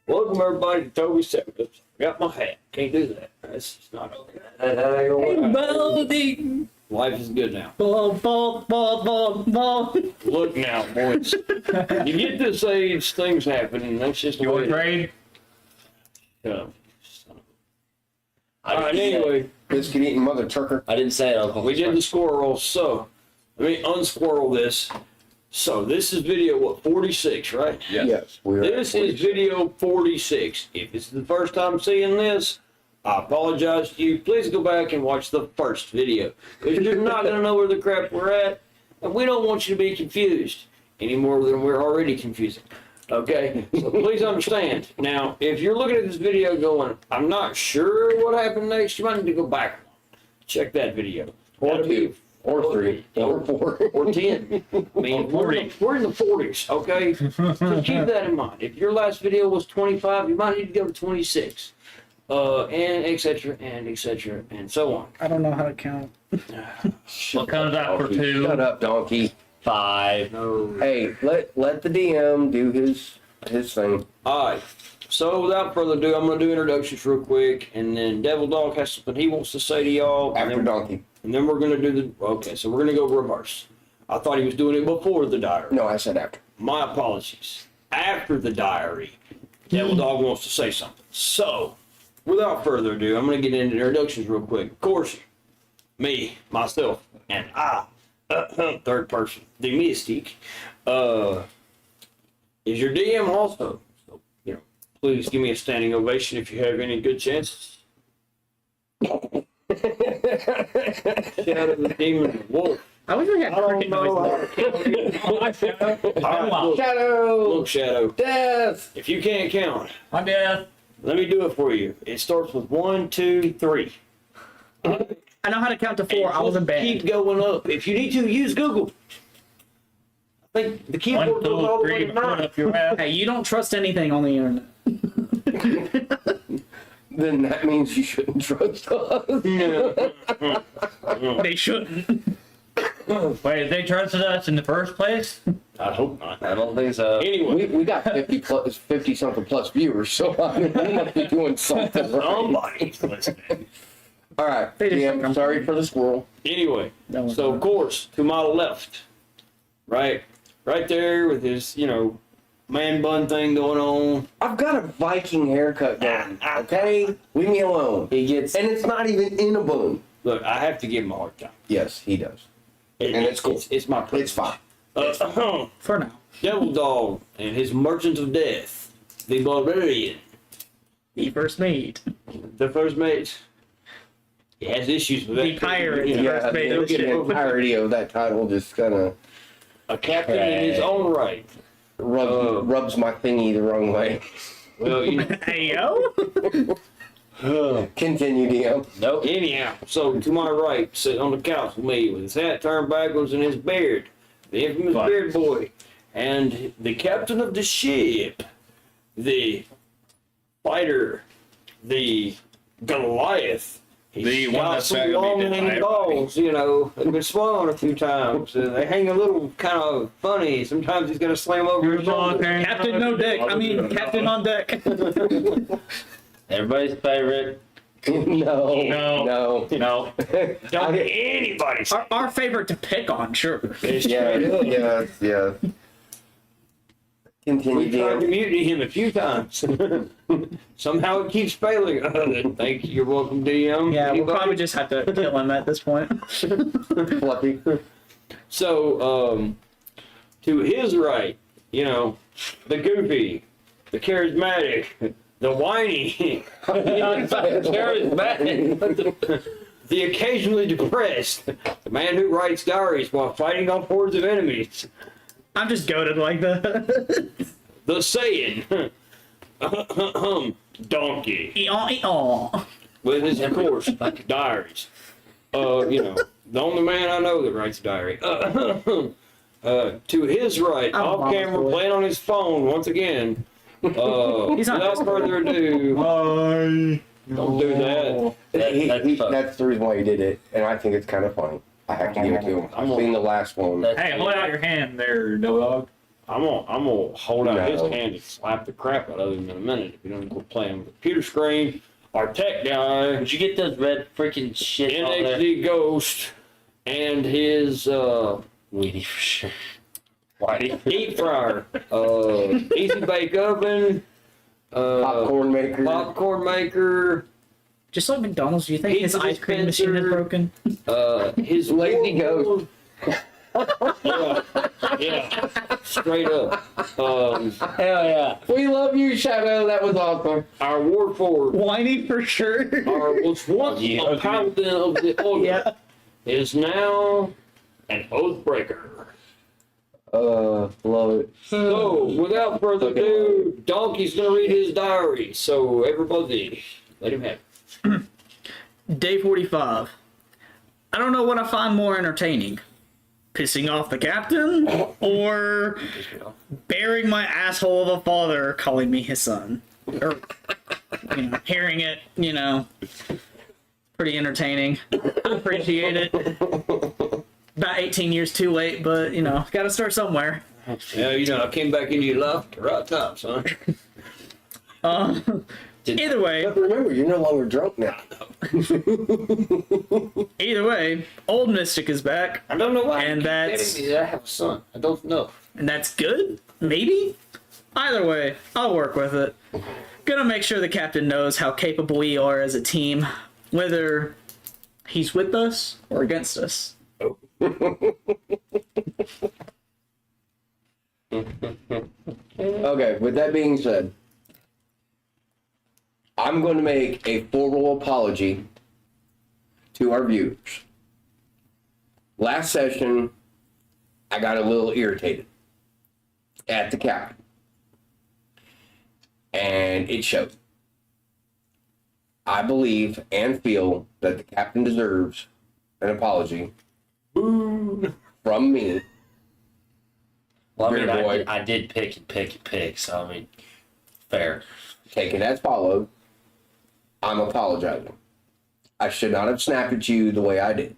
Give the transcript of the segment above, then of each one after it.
Welcome everybody to Toby's Seconds. Got my hat. Can't do that. That's just not okay. That ain't gonna work. Life is good now. Look now, boys. You get this age, things happen, and that's just the way it is. All right, anyway. Biscuit eating mother trucker. I didn't say it, Uncle. We did the squirrel, so let me unsquirrel this. So this is video, 46, right? Yes. This is video 46. If it's the first time seeing this, I apologize to you. Please go back and watch the first video, because you're not going to know where the crap we're at, and we don't want you to be confused any more than we're already confusing. Okay? So please understand. Now, if you're looking at this video going, I'm not sure what happened next, you might need to go back. Check that video. Or two. Or three. Or four. Or 10. I mean, we're in the 40s, okay? So keep that in mind. If your last video was 25, you might need to go to 26. And et cetera, and so on. I don't know how to count. What comes after 2? Shut up, donkey. 5. No. Hey, let the DM do his thing. Alright. So without further ado, I'm gonna do introductions real quick, and then Devil Dog has something he wants to say to y'all. After donkey. And then we're gonna do the okay, so we're gonna go reverse. I thought he was doing it before the diary. No, I said after. My apologies. After the diary, Devil Dog wants to say something. So, without further ado, I'm going to get into introductions real quick. Of course, me, myself, and I, third person, the Mystic, is your DM also. So, please give me a standing ovation if you have any good chances. Shadow the Demon Wolf. I wish we had cricket noise. Shadow. Look, Shadow. Death. If you can't count, I'm dead. let me do it for you. It starts with 1, 2, 3. I know how to count to 4. I wasn't bad. Keep going up. If you need to, use Google. I think the keyboard 1, goes all 2, the way 3. to 9. Up your ass. Hey, you don't trust anything on the internet. Then that means you shouldn't trust us. They shouldn't. Wait, they trusted us in the first place? I hope not. I don't think so. Anyway, We got 50 something plus viewers, so I mean, we must be doing something right. somebody's listening. All right, They just DM, sorry for the squirrel. Anyway, That was so of course, to my left, right there with his, man bun thing going on. I've got a Viking haircut going, okay? Leave me alone. He gets... And it's not even in a bun. Look, I have to give him a hard time. Yes, he does. And it's cool. It's my privilege. It's fine. For now. Devil Dog and his Merchant of Death, the Barbarian, The first mate. the first mate. He has issues with that. The pirate. Yeah, First mate the of the ship. entirety of that title just kind of A captain in his own right. rubs my thingy the wrong way. Well, Hey, yo. Continue, DM. Nope. anyhow, so to my right, sitting on the couch with me, with his hat turned backwards and his beard, the infamous Fine. beard boy, and the captain of the ship, the fighter, the Goliath. He's The one got that's some gonna be long dead by hanging balls, They've been swung a few times. They hang a little kind of funny. Sometimes he's gonna slam over his shoulder. Captain no deck. I mean, captain on deck. Everybody's favorite. No. No. Don't get anybody. Our favorite to pick on, sure. Yeah. Continue, We tried to DM. mutiny him a few times. Somehow it keeps failing. Thank you. You're welcome, DM. Yeah, we'll Anybody? probably just have to kill him at this point. Fluffy. So, to his right, the goofy, the charismatic, the whiny, charismatic, the occasionally depressed, the man who writes diaries while fighting off hordes of enemies. I'm just goaded like that. The saying, donkey, Eon. with his, of course, diaries. The only man I know that writes a diary. To his right, I'm off Mama's camera, boy. playing on his phone once again. He's not Without his further ado, don't do that. That's the reason why he did it, and I think it's kind of funny. I have to give it to him. I've seen the last one. Hey, hold out your hand there, no dog. I'm gonna hold out his No. hand and slap the crap out of him in a minute if you don't go play on the computer screen. Our tech guy, Did you get those red freaking shit on there? NXD Ghost, and his Weedy for sure. Whitey. deep fryer, easy bake oven, Popcorn maker. popcorn maker, Just like McDonald's, do you think his Pizza ice cream machine is dispenser. broken? his Lazy Warlord- yeah, straight up. Hell yeah. We love you, Shadow. That was awesome. Our Warford, Whiny for sure. our was once Yeah. a paladin of the order, Yeah. is now an oathbreaker. Love it. So, without further ado, Donkey's gonna read his diary. So, everybody, let him have it. Day 45. I don't know what I find more entertaining. Pissing off the captain or bearing my asshole of a father calling me his son. Or, hearing it, pretty entertaining. I appreciate it. About 18 years too late, but, gotta start somewhere. Yeah, I came back into your life at the right time, son. Either way, But remember, you're no longer drunk now. Old Mystic is back, I don't know why. And you keep that's- telling me that I have a son. I don't know. and that's good? Maybe? Either way, I'll work with it. Gonna make sure the captain knows how capable we are as a team, whether he's with us or against us. Okay, with that being said, I'm going to make a formal apology to our viewers. Last session, I got a little irritated at the captain. And it showed. I believe and feel that the captain deserves an apology from me. Well, I mean, Good boy. I did pick, so I mean, fair. Take it as followed. I'm apologizing. I should not have snapped at you the way I did.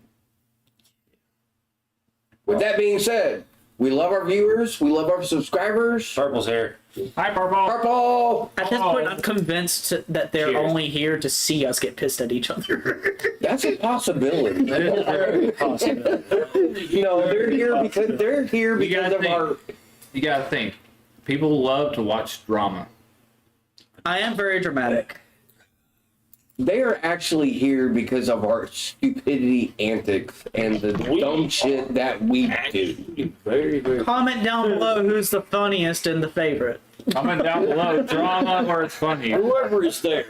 With that being said, we love our viewers. We love our subscribers. Purple's here. Hi, Purple. Purple! At this point, I'm convinced that they're Cheers. only here to see us get pissed at each other. That's a possibility. That is very possible. No, they're here because gotta of think. our... You gotta think. People love to watch drama. I am very dramatic. They are actually here because of our stupidity antics and the dumb shit that we do. Actually, very, very. Comment down below who's the funniest and the favorite. Comment down below, drama or it's funny. Whoever is there,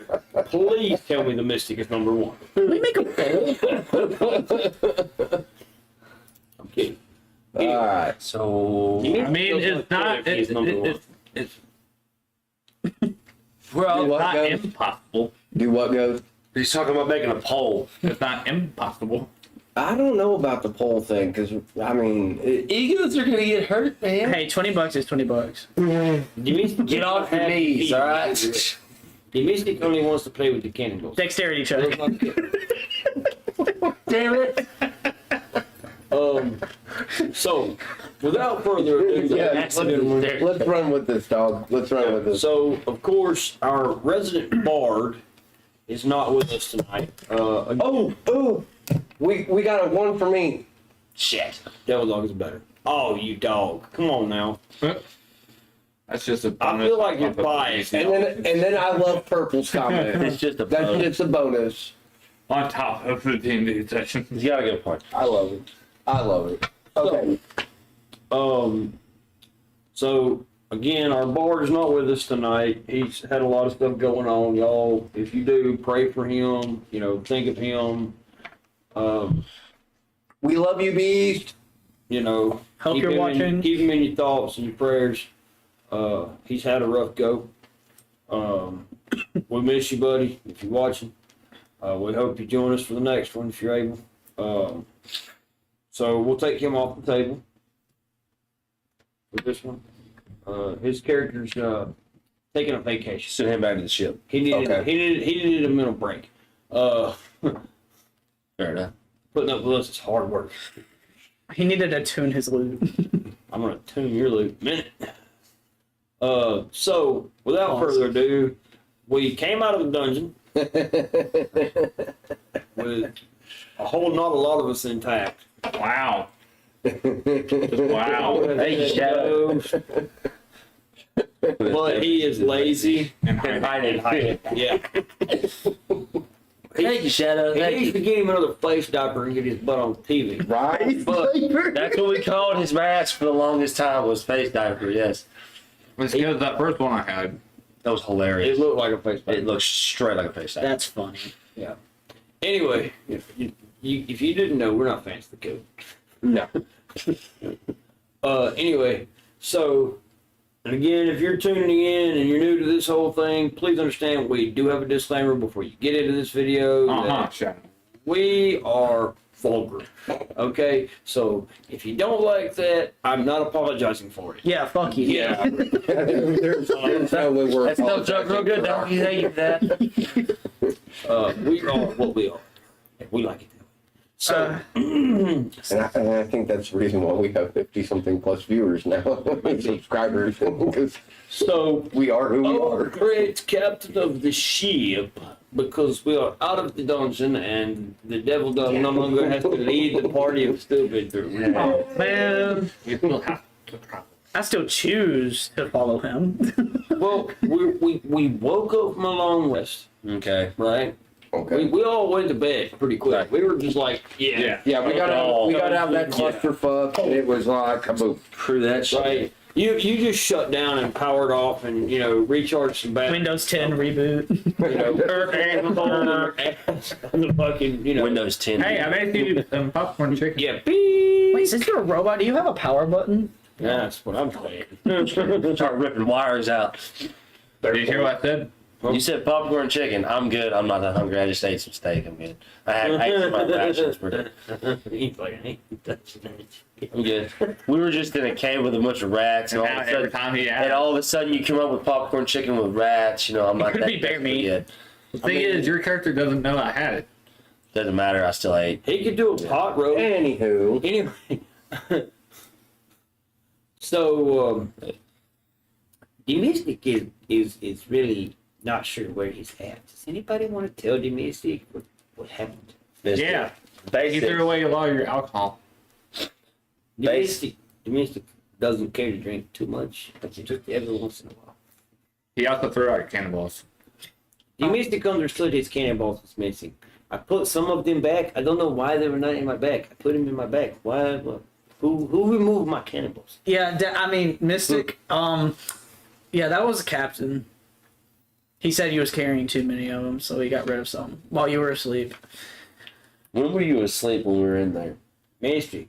please tell me the Mystic is number one. Can we make a poll? I'm kidding. Alright. So, I mean, it's not. He's number one. It's well, Do what, not guys? impossible. Do what goes? he's talking about making a poll. It's not impossible. I don't know about the poll thing, because, I mean... Egos are gonna get hurt, man. Hey, $20 is $20. Get off your knees, all right? The Mystic only wants to play with the cannonballs. Dexterity check. Damn it. So, without further ado, Yeah, That's let's, a good one. let's run with this, dog. Let's run with this. So, of course, our resident bard is not with us tonight. Oh, we got a one for me. Shit. Devil Dog is better. Oh, you dog. Come on now. That's just a I bonus. feel like you're biased. And then I love Purple's comment. It's just a That's bonus. just a bonus. on top of the D&D session. You got a good point. I love it. I love it. Okay. So again, our bard is not with us tonight. He's had a lot of stuff going on, y'all. If you do, pray for him. Think of him. We love you, Beast. Hope keep you're him watching. Keep him in your thoughts and your prayers. He's had a rough go. We miss you, buddy. If you're watching, we hope you join us for the next one if you're able. So we'll take him off the table with this one. His character's taking a vacation. Send him back to the ship. He needed he needed a mental break. Fair enough. Putting up with us is hard work. He needed to tune his loot. I'm gonna tune your loop in a minute. So without further ado, we came out of the dungeon with not a lot of us intact. Wow. Wow. Hey, Shadow. But he is lazy. And hiding. Yeah. Thank you, Shadow. He Thank needs you. to get him another face diaper and get his butt on TV. Right? But That's what we called his mask for the longest time was face diaper. Yes, It's because that first one I had. that was it hilarious. looked like a face diaper. It looks straight like a face diaper. That's funny. Yeah. Anyway, if you didn't know, we're not fans of the code. No. Anyway, so, and again, if you're tuning in and you're new to this whole thing, please understand we do have a disclaimer before you get into this video. that Shadow. we are vulgar. Okay? So, if you don't like that, I'm not apologizing for it. Yeah, fuck you. Yeah. There's no way we're That still joke real good, don't you? Thank you for that. We are what we are. And we like it that way. So, And I think that's the reason why we have 50-something plus viewers now, subscribers, because so we are who we oh, are. great captain of the ship, because we are out of the dungeon and the devil dog no longer has to lead the party of stupid. Oh, man. You still have to travel. I still choose to follow him. Well, we woke up from a long rest, Okay. right? Okay. We all went to bed pretty quick. We were just like, yeah. Yeah, we got out of that clusterfuck, and it was like a boom. Crew that shit. Right. You just shut down and powered off and, recharged some batteries. Windows 10 reboot. The fucking, Windows 10. Hey, I made you some popcorn chicken. Yeah, beep. Wait, since you're a robot, do you have a power button? That's what I'm saying. Start ripping wires out. Did you hear what I said? You said popcorn chicken. I'm good. I'm not that hungry. I just ate some steak. I'm good. I ate some of my rations. He's like, I ain't touching that. I'm good. We were just in a cave with a bunch of rats, and And all now of a every sudden, time he and asks, all of a sudden you come up with popcorn chicken with rats. I'm not Could that be bear desperate meat. yet. the thing is, your character doesn't know I had it. Doesn't matter. I still ate. He could do a pot roast. Anywho, Anyway. So, Domestic is really not sure where he's at. Does anybody want to tell Domestic what happened? Yeah. You Basic. threw away a lot of your alcohol. Domestic doesn't care to drink too much, but he took every once in a while. He also threw out your cannonballs. Domestic understood his cannonballs was missing. I put some of them back. I don't know why they were not in my bag. I put them in my bag. Why? What? Who removed my cannonballs? Yeah, Mystic, yeah, that was the captain. He said he was carrying too many of them, so he got rid of some while you were asleep. When were you asleep when we were in there? Mystic.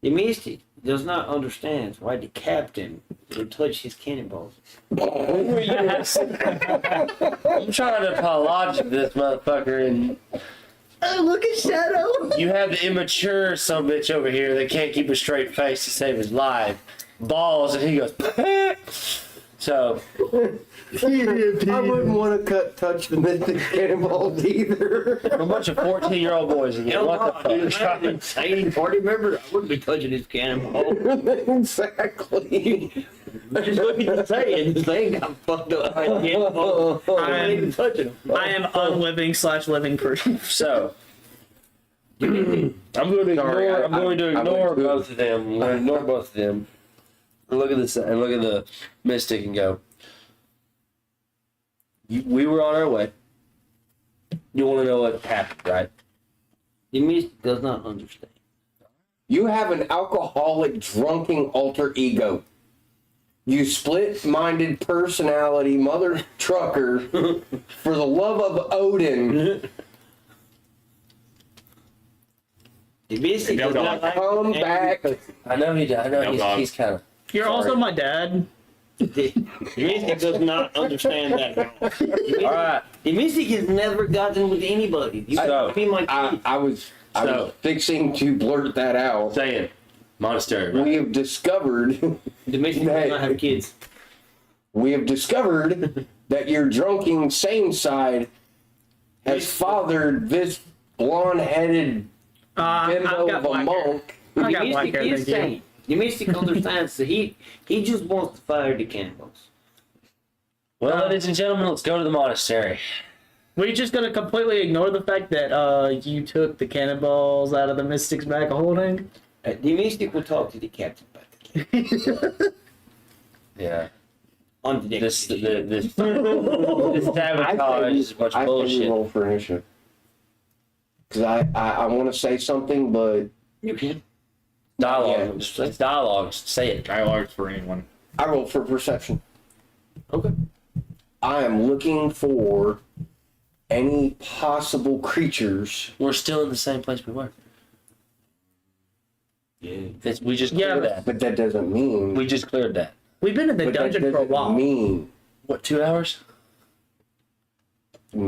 The Mystic does not understand why the captain would touch his cannonballs. When were you asleep? I'm trying to apply logic to this motherfucker, and Oh, look at Shadow! you have the immature sumbitch over here that can't keep a straight face to save his life. Balls, and he goes. So I wouldn't want to touch the Mystic Cannonballs either. a bunch of 14-year-old boys in here. What the Dude, fuck? I'm an insane party member. I wouldn't be touching his cannonball. Exactly. Just look at the thing. The thing got fucked up. I ain't even touching him. I am unliving/living proof. So I'm going to Sorry, ignore. I'm going to I ignore went to- both of them. I'm going to ignore both of them. And look at this and look at the Mystic and go. We were on our way. You want to know what happened, right? The Mystic does not understand. You have an alcoholic, drunken alter ego. You split-minded personality, mother trucker, for the love of Odin, The Mystic does not like come back. I know he does. I know he's kind of. You're also my dad. The Mystic does not understand that at all. All right. The Mystic has never gotten with anybody. You So, be my kid. I was So- fixing to blurt that out. Saying, Monastery. Right? We have discovered The Mystic does not have kids. that your drunken sane side has fathered this blonde-headed I've bimbo got of a black hair. monk. I The got black Mystic hair, is thank you. sane. The Mystic understands that he just wants to fire the cannonballs. Well, ladies and gentlemen, let's go to the monastery. We're just gonna completely ignore the fact that you took the cannonballs out of the Mystic's bag of holding. The Mystic will talk to the captain about the Yeah. on the next This video. sabotage is a bunch of I bullshit. roll for initiative. Because I want to say something, but You can. Dialogue. It's dialogue. Say it. Dialogues for anyone. I roll for perception. Okay. I am looking for any possible creatures. We're still in the same place we were. Yeah. We just Yeah, cleared but- that. But that doesn't mean. We just cleared that. We've been in the but that dungeon for a doesn't while. mean What, 2 hours? I think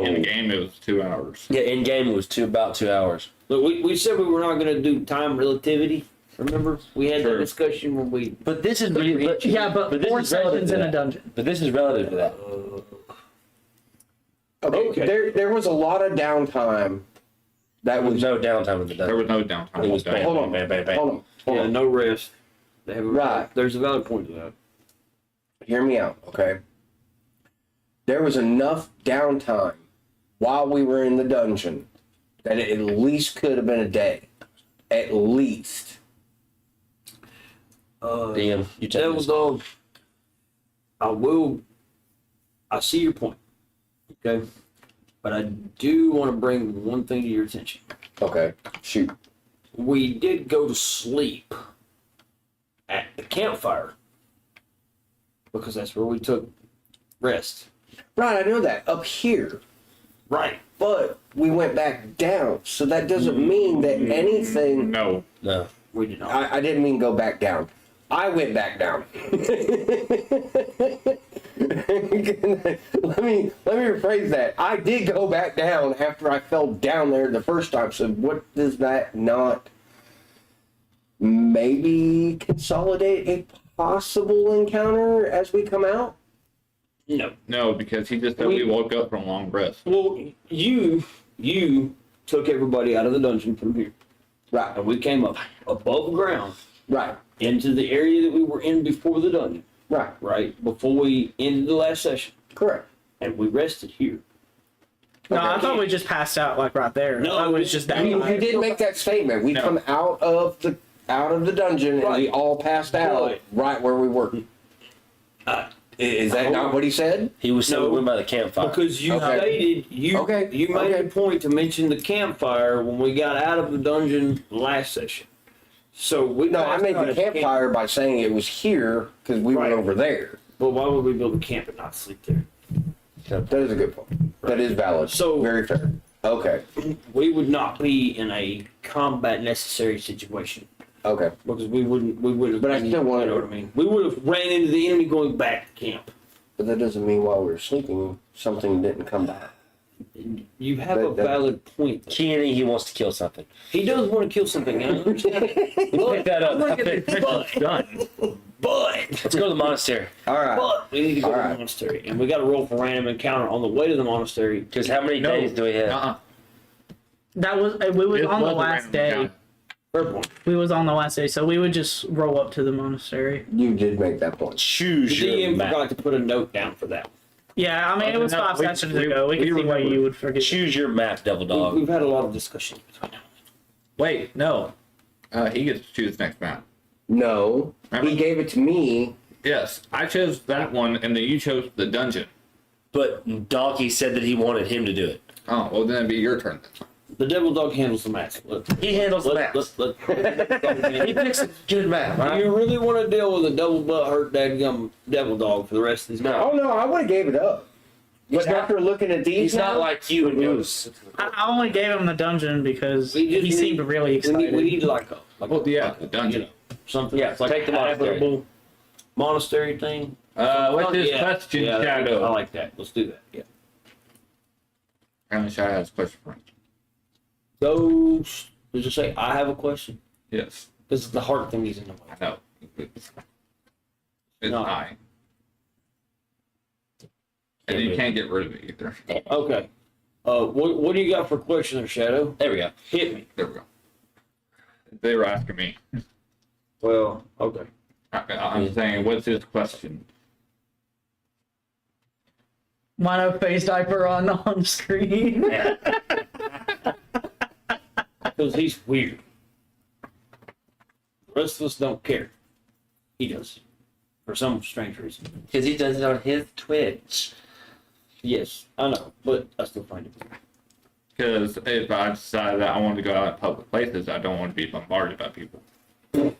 in the no. game it was 2 hours. Yeah, in game it was about 2 hours. Look, we said we were not going to do time relativity. Remember? We had that Sure. discussion when we. But this is really. Yeah, but this 4 is relative sessions to in a that. dungeon. But this is relative to that. Okay. There was a lot of downtime. That There was was. no downtime in the There dungeon. was no downtime. It was all day. Hold on. bam, bam, bam. Hold on. Hold Yeah, on. no rest. They have a, Right. There's a valid point to that. Hear me out, okay? There was enough downtime while we were in the dungeon that it at least could have been a day. At least. DM, you take Devil this. Dog, I see your point. Okay. But I do want to bring one thing to your attention. Okay, shoot. We did go to sleep at the campfire because that's where we took rest. Right, I know that. Up here. Right. But we went back down. So that doesn't mean that anything. No. No. We did not. I didn't mean go back down. I went back down. let me rephrase that. I did go back down after I fell down there the first time. So what does that not maybe consolidate a possible encounter as we come out? No. No, because he just said we woke up from a long rest. Well, you took everybody out of the dungeon from here. Right, And we came up above ground right, into the area that we were in before the dungeon. right. Right? Before we ended the last session. Correct. And we rested here. No, I thought we just passed out like right there. No, I was just that. You did make that statement. We No. come out of the dungeon and we Right. all passed out right where we were. Is that not what he said? He was No. so by the campfire. Because you Okay. stated you made Okay. a point to mention the campfire when we got out of the dungeon last session. So we No, I passed made out the at camp- campfire by saying it was here because we Right. went over there. But why would we build a camp and not sleep there? That is a good point. That is valid. So- very fair. Okay. We would not be in a combat necessary situation Okay. because we would have. But I still wanted you know to- what I mean. We would have ran into the enemy going back to camp. But that doesn't mean while we were sleeping something didn't come back. You have a That- valid point. Kenny, he wants to kill something. He does want to kill something. I understand. Pick that up. but, Done. but Let's go to the monastery. All right. But we need to go to the Alright. monastery, and we got to roll for random encounter on the way to the monastery. Because how many No. days do we have? That was we was This on the was a last random day. encounter. Fair point. We was on the last day, so we would just roll up to the monastery. You did make that point. Choose The your DM map. forgot to put a note down for that. Yeah, I mean it was No, 5 we- sessions we- ago. We we can see why remember. you would forget. Choose your map, devil dog. We've had a lot of discussion between now. Wait, no. He gets to choose next map. No. He gave it to me. Yes, I chose that one, and then you chose the dungeon. But Donkey said that he wanted him to do it. Oh, well, then it'd be your turn then. The devil dog handles the maps. He handles the maps. He picks a good map. Do Right? you really want to deal with a double butt hurt dadgum devil dog for the rest of these No. Oh no, I would have gave it up. But not- after looking at these, He's not now, like you and Moose. I only gave him the dungeon because We just he seemed really We excited. need like a Well, yeah, the dungeon. something. Yeah, that's like take the a monastery. habitable monastery thing. What's this Yeah. question, Yeah, Shadow? I like that. Let's do that. Yeah. Apparently, Shadow has a question for me. Those. Does it say I have a question? Yes, This is the heart thing he's in the way. I know. It's No. I. And you can't get rid of it either. Okay. What do you got for question there, Shadow? There we go. Hit me. There we go. They were asking me. Well, okay. I'm saying, what's his question? Mono face diaper on screen. Because he's weird. The rest of us don't care. He does. For some strange reason. Because he does it on his Twitch. Yes, I know, but I still find it weird. Because if I decide that I want to go out in public places, I don't want to be bombarded by people. That's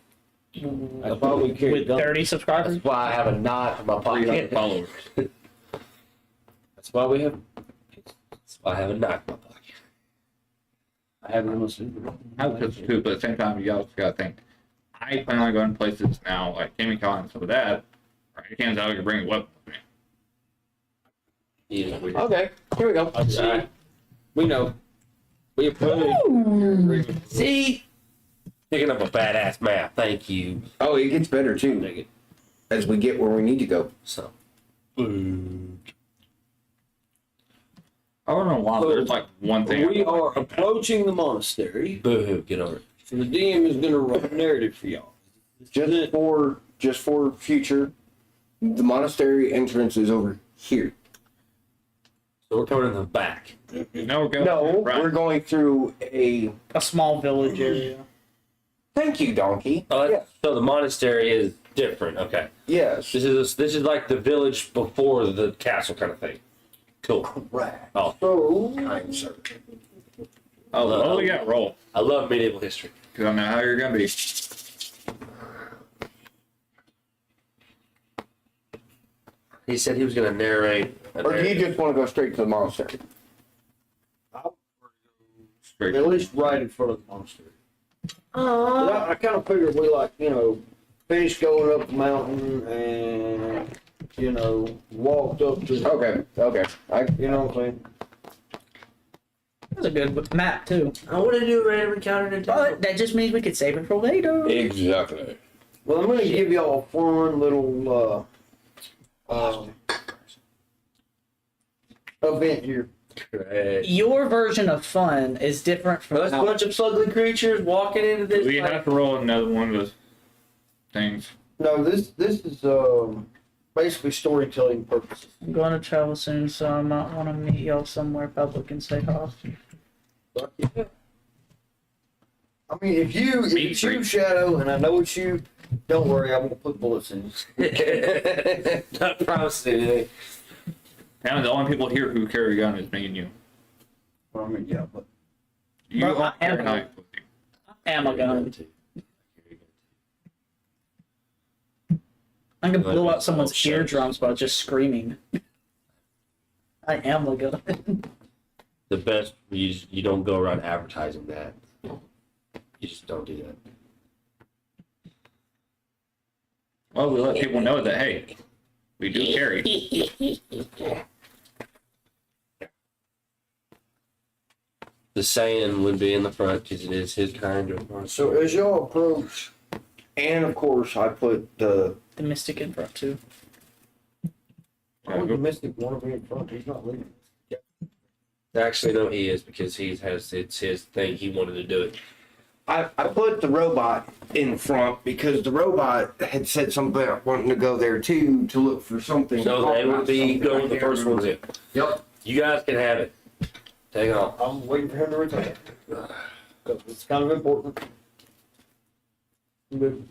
why we carry With guns. 30 subscribers. That's why I have a knot in my 300 pocket. followers. That's why we have. That's why I have a knot in my pocket. I have them listened. I have pistols too, but at the same time, you also got to think. I plan on going places now, like gaming con and stuff like that. Right, you can't tell you can bring a weapon with me. Yeah. Okay, here we go. See, we know. We approve. See? Picking up a badass map. Thank you. Oh, it gets better too Take it. as we get where we need to go. So. I don't know why. There's like one thing. We are approaching the monastery. Boo. Get over it. So the DM is going to run a narrative for y'all. Just for future, the monastery entrance is over here. So we're coming in the back. No, we're going. No, right. we're going through a. A small village area. Thank you, donkey. Oh, Yeah. so the monastery is different. Okay. Yes. This is like the village before the castle kind of thing. Cool. Right. Oh, So, kind sir. Oh, we got roll. I love medieval history. Because I know how you're gonna be. He said he was going to narrate. Or do you just want to go straight to the monastery? Straight. At least right in front of the monastery. I kind of figured we finished going up the mountain and, walked up to the, Okay. you know what I'm saying? That's a good map too. I want to do a random encounter today. But that just means we could save it for later. Exactly. Well, I'm going to give y'all a fun little event here. Great. Your version of fun is different from There's a bunch of ugly creatures walking into this. We have to roll another one of those things. No, this is basically storytelling purposes. I'm going to travel soon, so I might want to meet y'all somewhere public and say hi. I mean, if it's you, Shadow, and I know it's you, don't worry, I won't put bullets in you. Not promising anything. Now the only people here who carry a gun is me and you. Well, I mean, yeah, but You Well, all I am- carry a knife with you. Am a gun. I'm gonna blow out someone's eardrums by just screaming. I am a gun. The best, you don't go around advertising that. You just don't do that. Well, we let people know that, hey, we do carry. The Saiyan would be in the front because it is his kind of. so as y'all approach, and of course, I put the The Mystic in front too. why would the Mystic want to be in front? He's not leaving. Actually, no, he is because it's his thing. He wanted to do it. I put the robot in front because the robot had said something about wanting to go there too to look for something. So they would be going the first ones in. Yep. You guys can have it. Take off. I'm waiting for him to return. 'Cause it's kind of important. Good.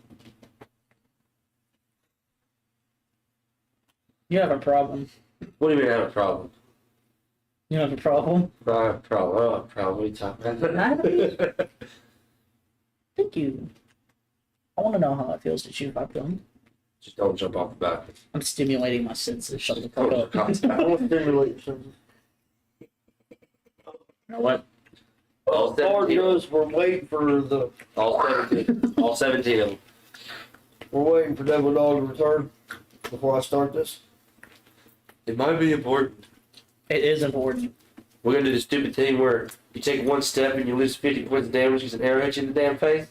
You have a problem. What do you mean I have a problem? You have a problem? I have a problem. I don't have a problem. What are you talking about? Thank you. I want to know how it feels to chew popcorn. Just don't jump off the balcony. I'm stimulating my senses. Shut the Oh, fuck up. I want to stimulate something. You know what? All As far 17. as we're waiting for All 17. All 17 of them. we're waiting for Devil Dog to return before I start this. It might be important. It is important. We're gonna do the stupid thing where you take one step and you lose 50 points of damage because an arrow hits you in the damn face.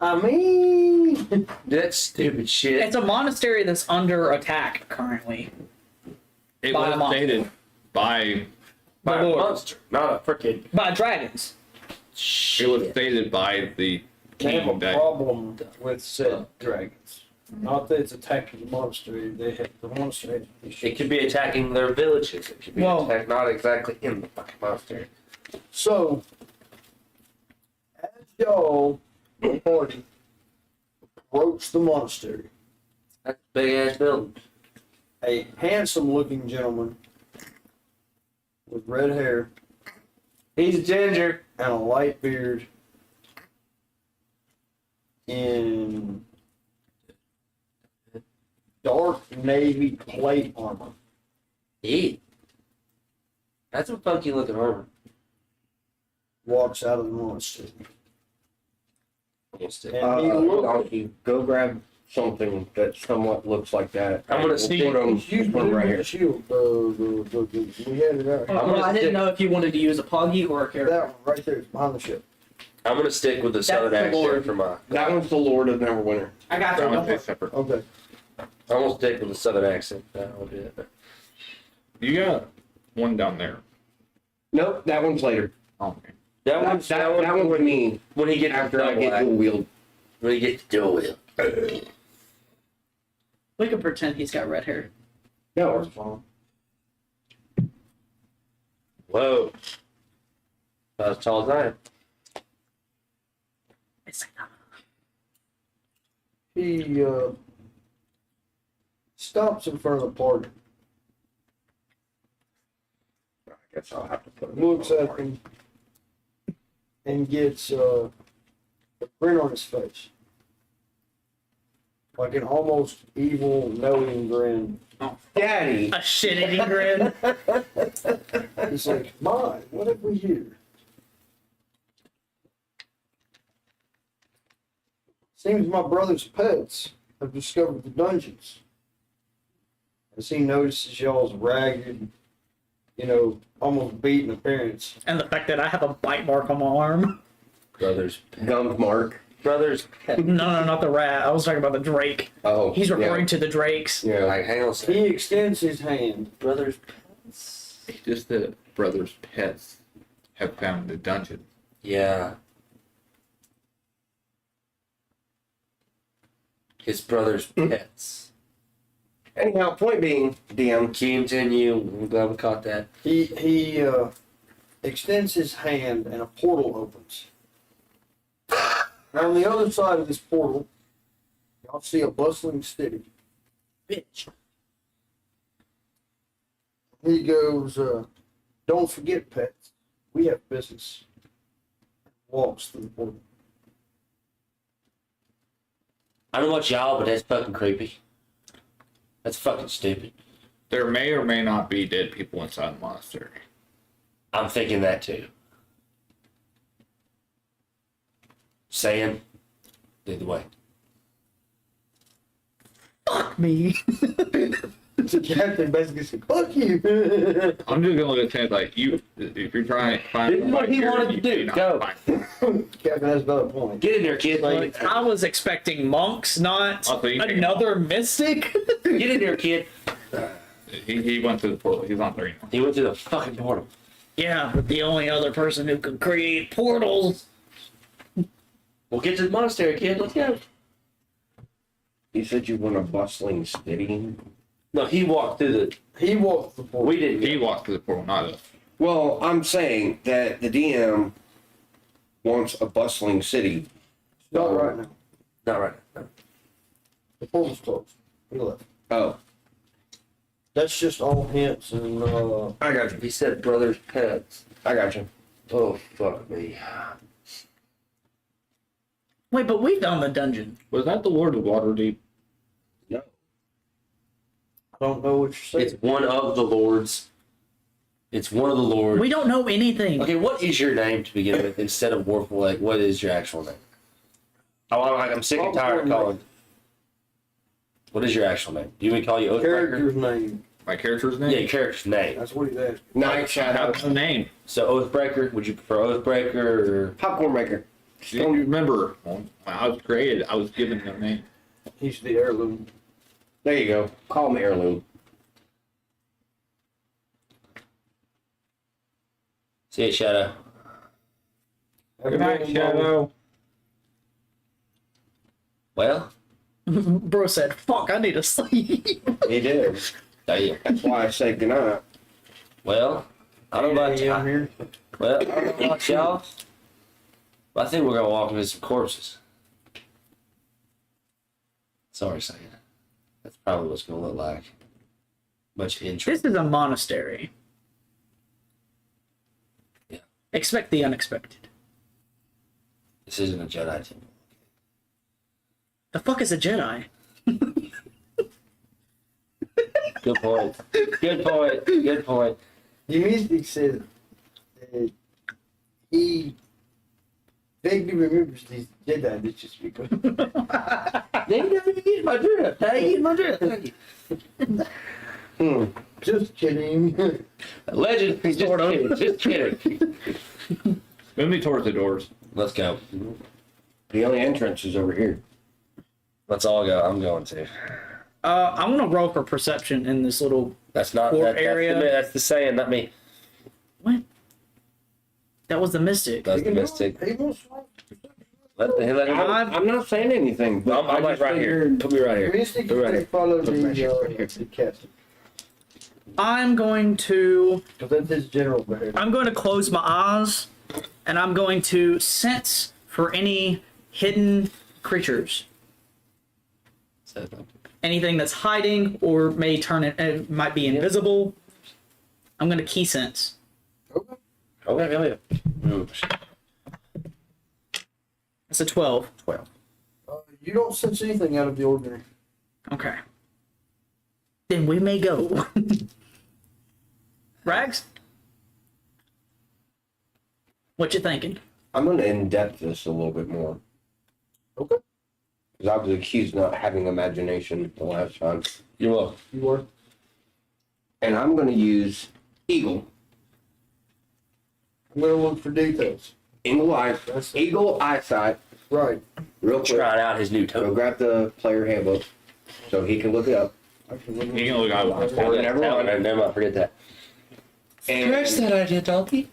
I mean, That's stupid shit. It's a monastery that's under attack currently. It By a was monster. stated by By a Lord. monster, not a freaking By dragons. it was stated by the they have a king that problem with said dragons. Not that it's attacking the monastery. They have the monastery. It could be attacking their villages. It could be Well- attack, not exactly in the fucking monastery. So, as y'all, the party, approach the monastery, That's a big ass building. a handsome-looking gentleman with red hair He's a ginger. and a light beard in dark navy plate armor. Yeah. That's a funky looking armor. Walks out of the monastery. And he looks, Donkey, go grab something that somewhat looks like that. I'm gonna We'll sneak- put 'em- he's using put 'em right the here. shield. We had it out. I'm gonna I didn't stick- know if you wanted to use a poggy or a character. That one right there is behind the ship. I'm gonna stick with the southern the accent Lord. for my. That one's the Lord of Neverwinter. I got That one's you. separate. Okay. I'm gonna stick with the southern accent. I'll do it. You got one down there. Nope, that one's later. Oh, okay. That That, one's that one's with me when he gets after to I double get act. dual wield. When he gets to dual wield. We can pretend he's got red hair. No, it's fine. Whoa. Not as tall as I am. It's He stops in front of the party, I guess I'll have to put it. looks at them, and gets a grin on his face. Like an almost evil, knowing grin. Daddy. a shit-eating grin. He's like, my, what have we here? Seems my brother's pets have discovered the dungeons. As he notices y'all's ragged, almost beaten appearance. And the fact that I have a bite mark on my arm. Brothers. Gummed mark. Brothers. No, not the rat. I was talking about the drake. Oh. He's referring to the drakes. Yeah. Like, hang on a second. He extends his hand. Brothers. It's just that brothers' pets have found the dungeon. Yeah. His brother's pets. Anyhow, point being, DM. Continue. I'm glad we caught that. He extends his hand and a portal opens. Now on the other side of this portal, y'all see a bustling city. Bitch. He goes, don't forget, pets, we have business. Walks through the portal. I don't know about y'all, but that's fucking creepy. That's fucking stupid. There may or may not be dead people inside the monastery. I'm thinking that too. Saying, either way. Fuck me. The captain basically said, fuck you. I'm just gonna look at it like you. If you're trying to find This is what he here, wanted to you do. may not Go. find it. Captain has another point. Get in there, kid. Like- I was expecting monks, not Also, you can- another mystic. Get in there, kid. He went through the portal. He's on 3 now. He went through the fucking portal. Yeah, but the only other person who could create portals. We'll get to the monastery, kid. Let's go. You said you want a bustling city. No, he walked through the. He walked the portal. We didn't. He walked through the portal, not us. Well, I'm saying that the DM wants a bustling city. Not right now. Not right now. No. The portal's closed. He left. Oh, That's just all hints and I got you. He said brother's pets. I got you. Oh, fuck me. Wait, but we've done the dungeon. Was that the Lord of Waterdeep? I don't know what you're saying. It's one of the lords. It's one of the lords. We don't know anything. Okay, what is your name to begin with instead of Warful? Like, what is your actual name? I'm sick and tired of calling. What is your actual name? Do you want me to call you Oathbreaker? Character's name. My character's name? Yeah, your character's name. That's what he's asking. Night Shadow. That's the name. So Oathbreaker, would you prefer Oathbreaker or Popcorn maker. Do you remember when I was created, I was given a name. He's the heirloom. There you go. Call him Heirloom. See you, Shadow? Have Good a night, good one, Shadow. Well, Bro said, "Fuck, I need to sleep." He did. Damn. That's why I say goodnight. Well, I don't know about AM y'all. here. Well, I don't know about y'all. But I think we're gonna walk into some corpses. Sorry, saying that. That's probably what's gonna look like. Much interest. This is a monastery. Yeah. Expect the unexpected. This isn't a Jedi temple. The fuck is a Jedi? Good point. Good point. Good point. The mystic said that he vaguely remembers these Jedi that you speak of. They didn't get my drift. They get my drift. Thank you. Just kidding. Legend. Just kidding. Just kidding. Move me towards the doors. Let's go. The only entrance is over here. Let's all go. I'm going to. I'm gonna roll for perception in this little. That's not Court that, area. That's the saying, not me. What? That was the mystic. That's the mystic. He wants Let him. I'm not saying anything, but I'm like just right here. figured- Put me right here. Mystic Put me right they here. follow Put me right here. the captain. I'm going to. Because that's his general behavior. I'm going to close my eyes, and I'm going to sense for any hidden creatures, anything that's hiding or may turn it, might be invisible. I'm going to key sense. Okay. Okay, yeah. It's a 12. You don't sense anything out of the ordinary. Okay. Then we may go. Rags? What you thinking? I'm going to in-depth this a little bit more. Okay. Because I was accused of not having imagination the last time. You're welcome. You are. And I'm going to use Eagle. I'm going to look for details. Eagle eyesight. Right. Real quick. Trying out his new Go token. grab the player handbook so he can look it up. I can look You can look out. Or never mind. Never mind. Forget that. And that idea, donkey.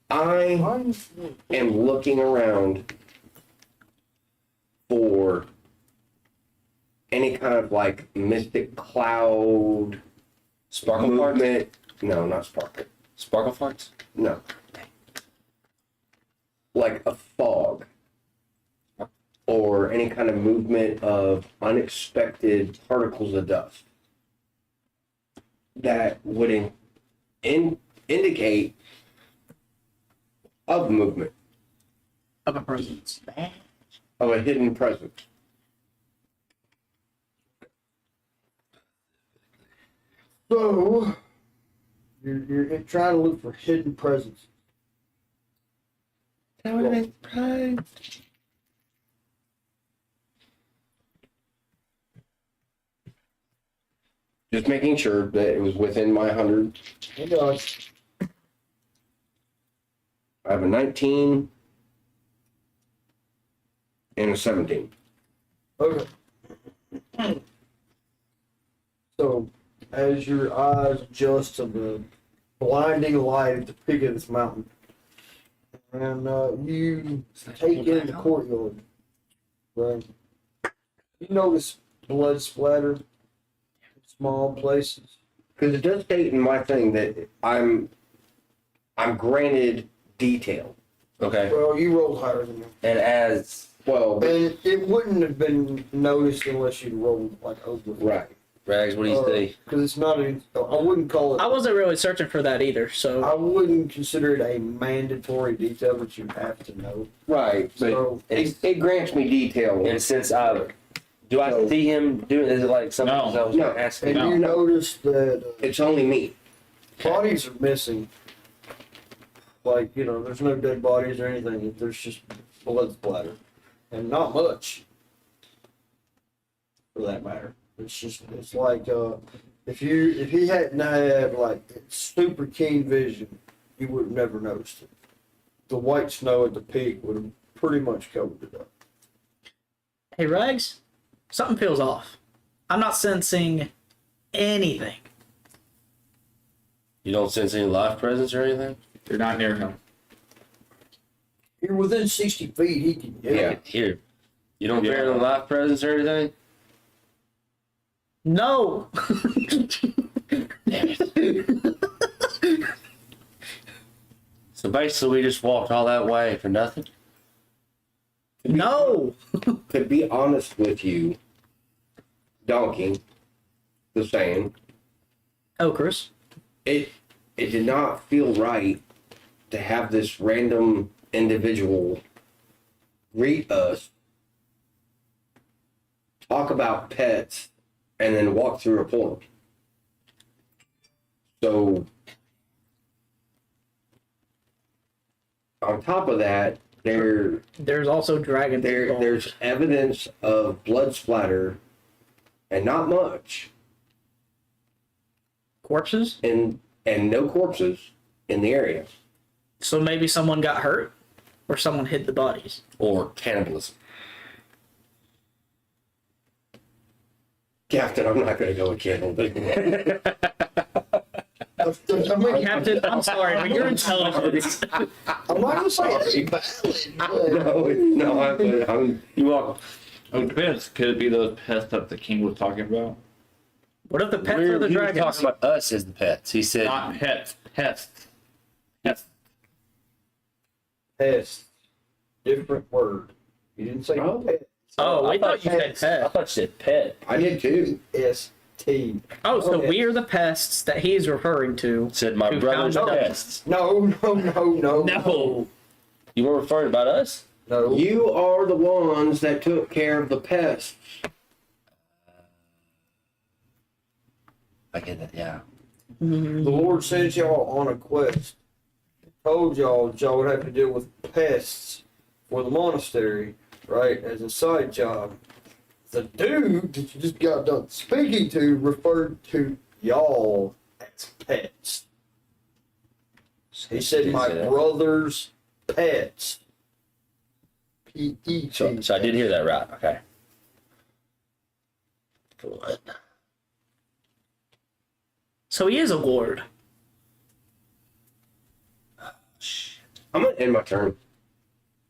I am looking around for any kind of like mystic cloud Sparkle farts? movement. No, not sparkle. Sparkle farts? No. Like a fog. Or any kind of movement of unexpected particles of dust that would indicate of movement, Of a presence. of a hidden presence. So, you're trying to look for hidden presence. Just making sure that it was within my 100. Oh gosh. I have a 19 and a 17. Okay. So, as your eyes adjust to the blinding light at the peak of this mountain, and you take in the courtyard, right? You notice blood splatter in small places. Because it does state in my thing that I'm granted detail. Okay. Well, you rolled higher than him. And as Well, but, And it wouldn't have been noticed unless you rolled like over. right. Rags, what do you see? Because it's not a, I wouldn't call it, I wasn't really searching for that either, so. I wouldn't consider it a mandatory detail that you have to know. Right. But So, it grants me detail. And since do I see him doing? Is it like something No. I was No. asking? and you notice that It's only me. bodies are missing. Like, there's no dead bodies or anything. There's just blood splatter. And not much. For that matter. It's like, if he hadn't had like super keen vision, you would have never noticed it. The white snow at the peak would have pretty much covered it up. Hey, Rags, something feels off. I'm not sensing anything. You don't sense any life presence or anything? You're not near him. You're within 60 feet, he can I can hear. You don't bury them life presents or anything? No. So basically, we just walked all that way for nothing? No. To be honest with you, Donkey, the saying, Oh, Chris. it did not feel right to have this random individual greet us, talk about pets, and then walk through a portal. So, on top of that, There's also dragons. involved. there's evidence of blood splatter, and not much, corpses. and no corpses in the area. So maybe someone got hurt, or someone hid the bodies. Or cannibalism? Captain, I'm not going to go with cannibalism. Captain, I'm sorry, but you're intelligent. I'm not gonna say it's valid, but No, I'm You walk. Oh, it depends. Could it be those pests that the king was talking about? What if the pets He are the was dragons? talking about us as the pets. He said, Not pets. Pests. Pests. pest. Different word. You didn't say Oh. pet. Oh, I thought you said I pet. thought you said pet. I did too. S-T. Oh, so Okay. we are the pests that he's referring to. Said my Who brother's found out? pests. No. No. You were referring about us? No. You are the ones that took care of the pests. I get that, yeah. The Lord sent y'all on a quest. Told y'all that y'all would have to deal with pests for the monastery, right, as a side job. The dude that you just got done speaking to referred to y'all as pets. He said, my brother's pets. P-E-T. So I did hear that right. Okay. What? So he is a ward. I'm going to end my turn.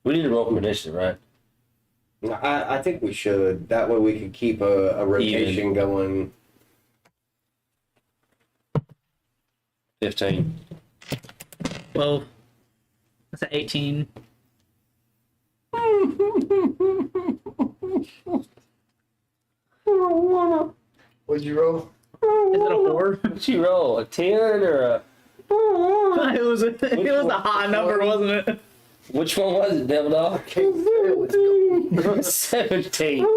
We need to roll from initiative, right? I think we should. That way we can keep a rotation going. 15. Well, that's an 18. What'd you roll? Is it a 4? What'd you roll? A 10 or a... it was a high number, wasn't it? Which one was it, Devil Dog? Can't tell. It's 17. I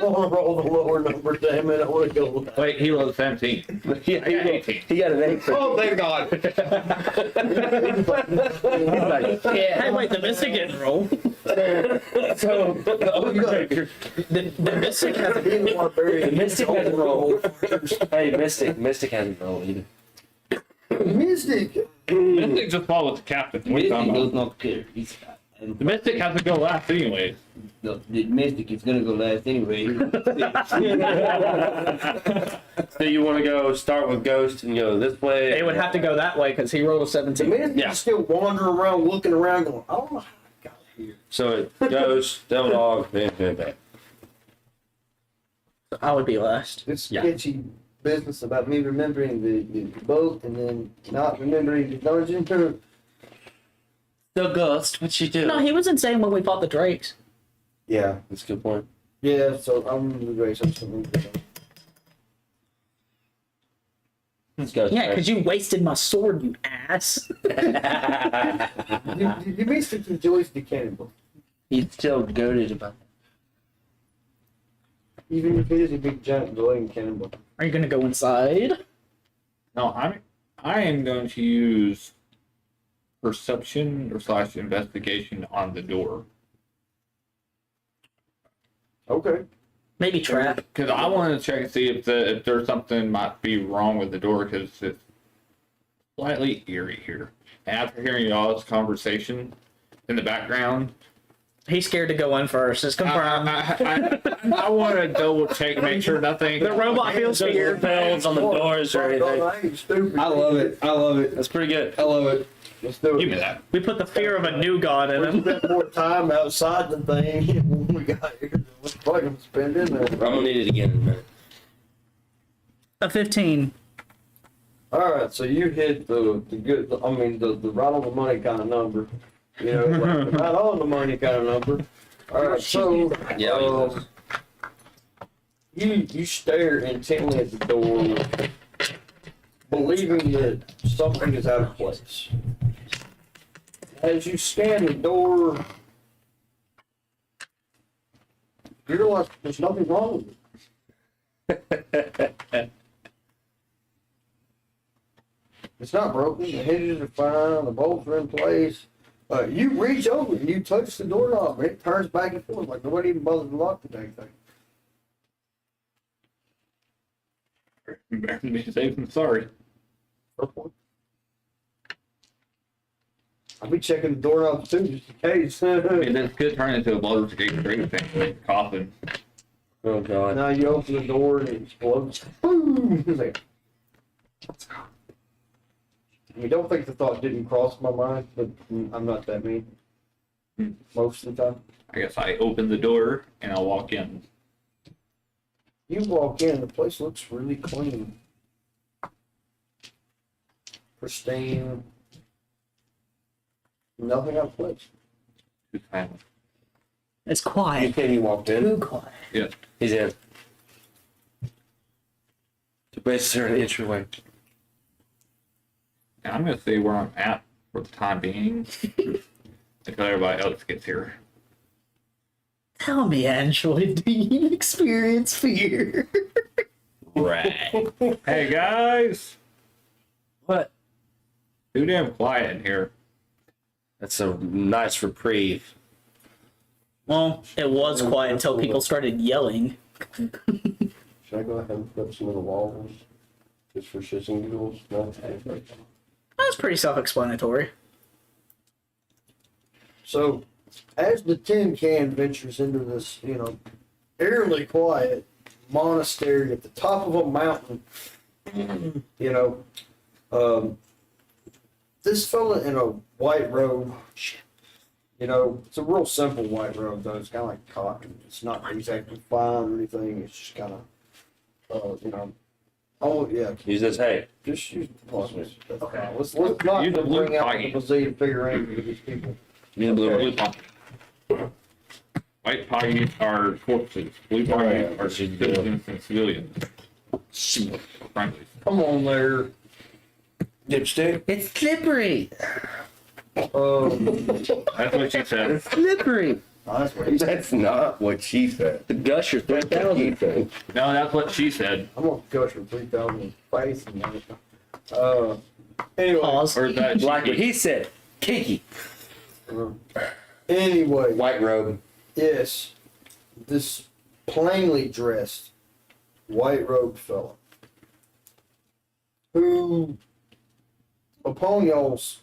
want to roll the lower number, damn it. I want to go with that. Wait, he rolled 17. Yeah, I got 18. He got an 8. Oh, thank God. He's like, yeah. Hey, wait, the Mystic didn't roll. So, the Overtaker. The Mystic has a The Mystic hasn't rolled. Hey, Mystic hasn't rolled either. Mystic. Mystic just follows the captain. What are you talking Mystic does about? not care. And The Mystic has to go last anyways. the Mystic is gonna go last anyway. So you want to go start with Ghost and go this way? They would have to go that way because he rolled a The 17. Mystic Yeah. is still wandering around, looking around, going, I don't know how I got here. So it goes, Devil Dog, bam, bam. I would be last. This Yeah. sketchy business about me remembering the boat and then not remembering the dungeon. So Ghost, what you do? No, he was insane when we fought the Drakes. Yeah. That's a good point. Yeah, so I'm the race. I'm still moving. Let's go. Yeah, because you wasted my sword, you ass. The Mystic enjoys the cannibal. He's still goaded about Even if it is a big giant glowing cannibal. Are you gonna go inside? No, I am going to use perception or / investigation on the door. Okay. Maybe trap. Because I wanted to check and see if there's something might be wrong with the door because it's slightly eerie here. And after hearing y'all's conversation in the background, He's scared to go in first. It's confirmed. I want to double check, make sure nothing. The robot feels There's feared. bells on the doors or anything. I ain't stupid. I love it. I love it. That's pretty good. I love it. Let's do it. Give me that. We put the fear of a new god in We him. spent more time outside the thing when we got here than we're probably gonna spend in there. I'm gonna need it again in a minute. A 15. Alright, so you hit the good, I mean, the right on the money kind of number. You know, like the right on the money kind of number. Alright, so, Yeah, I'll use you stare intently at the door, believing that something is out of place. As you scan the door, you realize there's nothing wrong with it. It's not broken, the hinges are fine, the bolts are in place. You reach over and you touch the doorknob and it turns back and forth like nobody even bothered to lock the dang thing. Better to be safe than sorry. I'll be checking the doorknobs too, just in case. I mean, this could turn into a Baldur's Gate 3 thing, like coffin. Oh god. Now you open the door and it explodes. Boom! It's like, I don't think the thought didn't cross my mind, but I'm not that mean. Most of the time. I guess I open the door and I'll walk in. You walk in, the place looks really clean. Pristine. Nothing out of place. Too silent. It's You quiet. said he walked in. Too quiet. Yeah. He's in. The base are an entryway. And I'm gonna stay where I'm at for the time being until everybody else gets here. Tell me, Android, do you experience fear? Right. Hey guys! What? Too damn quiet in here. That's a nice reprieve. Well, it was quiet until people started yelling. Should I go ahead and put some of the walls? Just for shits and giggles? No? That's pretty self-explanatory. So, as the tin can ventures into this, eerily quiet monastery at the top of a mountain, this fella in a white robe, it's a real simple white robe though. It's kind of like cotton. It's not exactly fine or anything. It's just kind of, oh yeah, Use this hay. just use the pluses. Okay, let's not Use the blue bring out pocket. the bazillion figurines of these people. Use the blue Blue one. pocket. White pocket are corpses. Blue pocket are citizens and civilians. Friendly. Come on there. Dipstick. It's slippery. That's what she said. Slippery. That's what he said. That's not what she said. The Gusher That's what he 3000. said. No, that's what she said. I'm gonna gush for 3,000 face and everything. Anyway, Pause. Or that she Like what would- he said. Kinky. anyway, White robe. yes, this plainly dressed, white robed fella, who, upon y'all's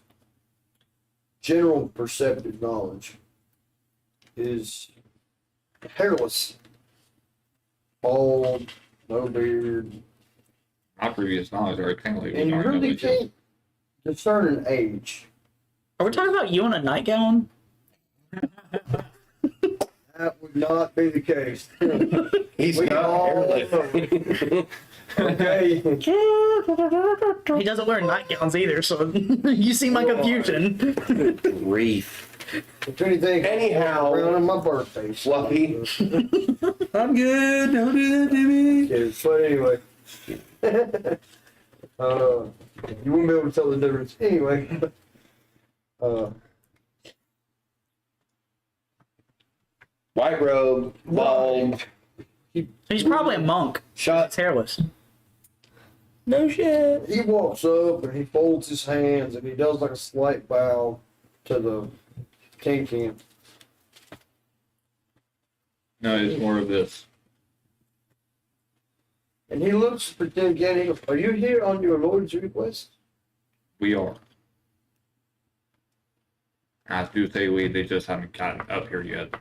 general perceptive knowledge, is hairless, bald, no beard, my previous knowledge already technically and you was already really religious. can't discern an age. Are we talking about you in a nightgown? That would not be the case. He's We not all hairless. know. Okay. He doesn't wear nightgowns either, so you see my confusion. Reef. If anything, Anyhow. around on my birthday. Fluffy. I'm good. Don't do that to me. Kids. But anyway. You wouldn't be able to tell the difference. Anyway. White robe. Bald. He's probably a monk. Shot. It's hairless. No shit. He walks up and he folds his hands and he does like a slight bow to the tin can. No, it's more of this. And he looks at the tin can. He goes, "Are you here on your Lord's request?" We are. I do say we, they just haven't gotten up here yet.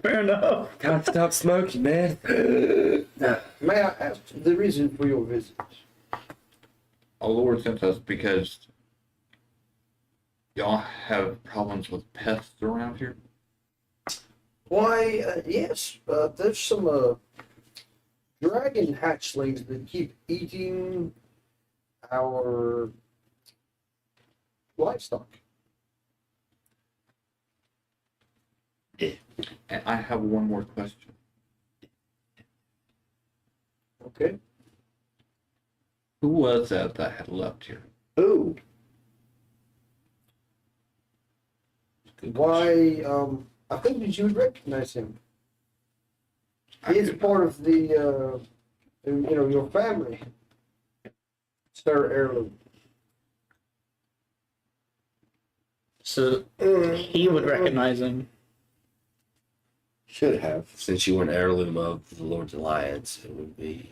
Fair enough. Gotta stop smoking, man. May I ask the reason for your visit? Our Lord sent us because Y'all have problems with pests around here? Why, yes, there's some dragon hatchlings that keep eating our livestock. And I have one more question. Okay. Who was that had left here? Ooh. Why, I think that you would recognize him. He is part of the, your family. Sir Heirloom. So he would recognize him. Should have. Since you were an heirloom of the Lord's Alliance, it would be.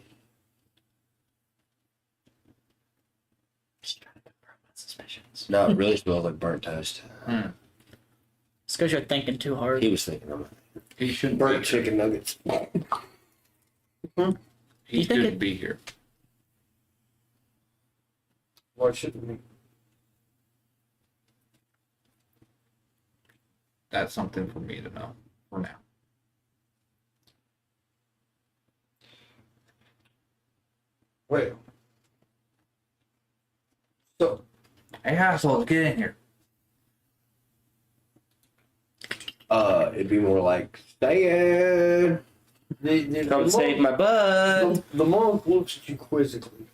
Just trying to confirm my suspicions. No, it really smells like burnt toast. It's because you're thinking too hard. He was thinking of it. He shouldn't Burnt be here. chicken nuggets. He You think shouldn't it- be here. Why shouldn't we? That's something for me to know for now. Well. So, Hey, assholes, get in here. It'd be more like, stay in. Come save my butt. The monk looks at you quizzically.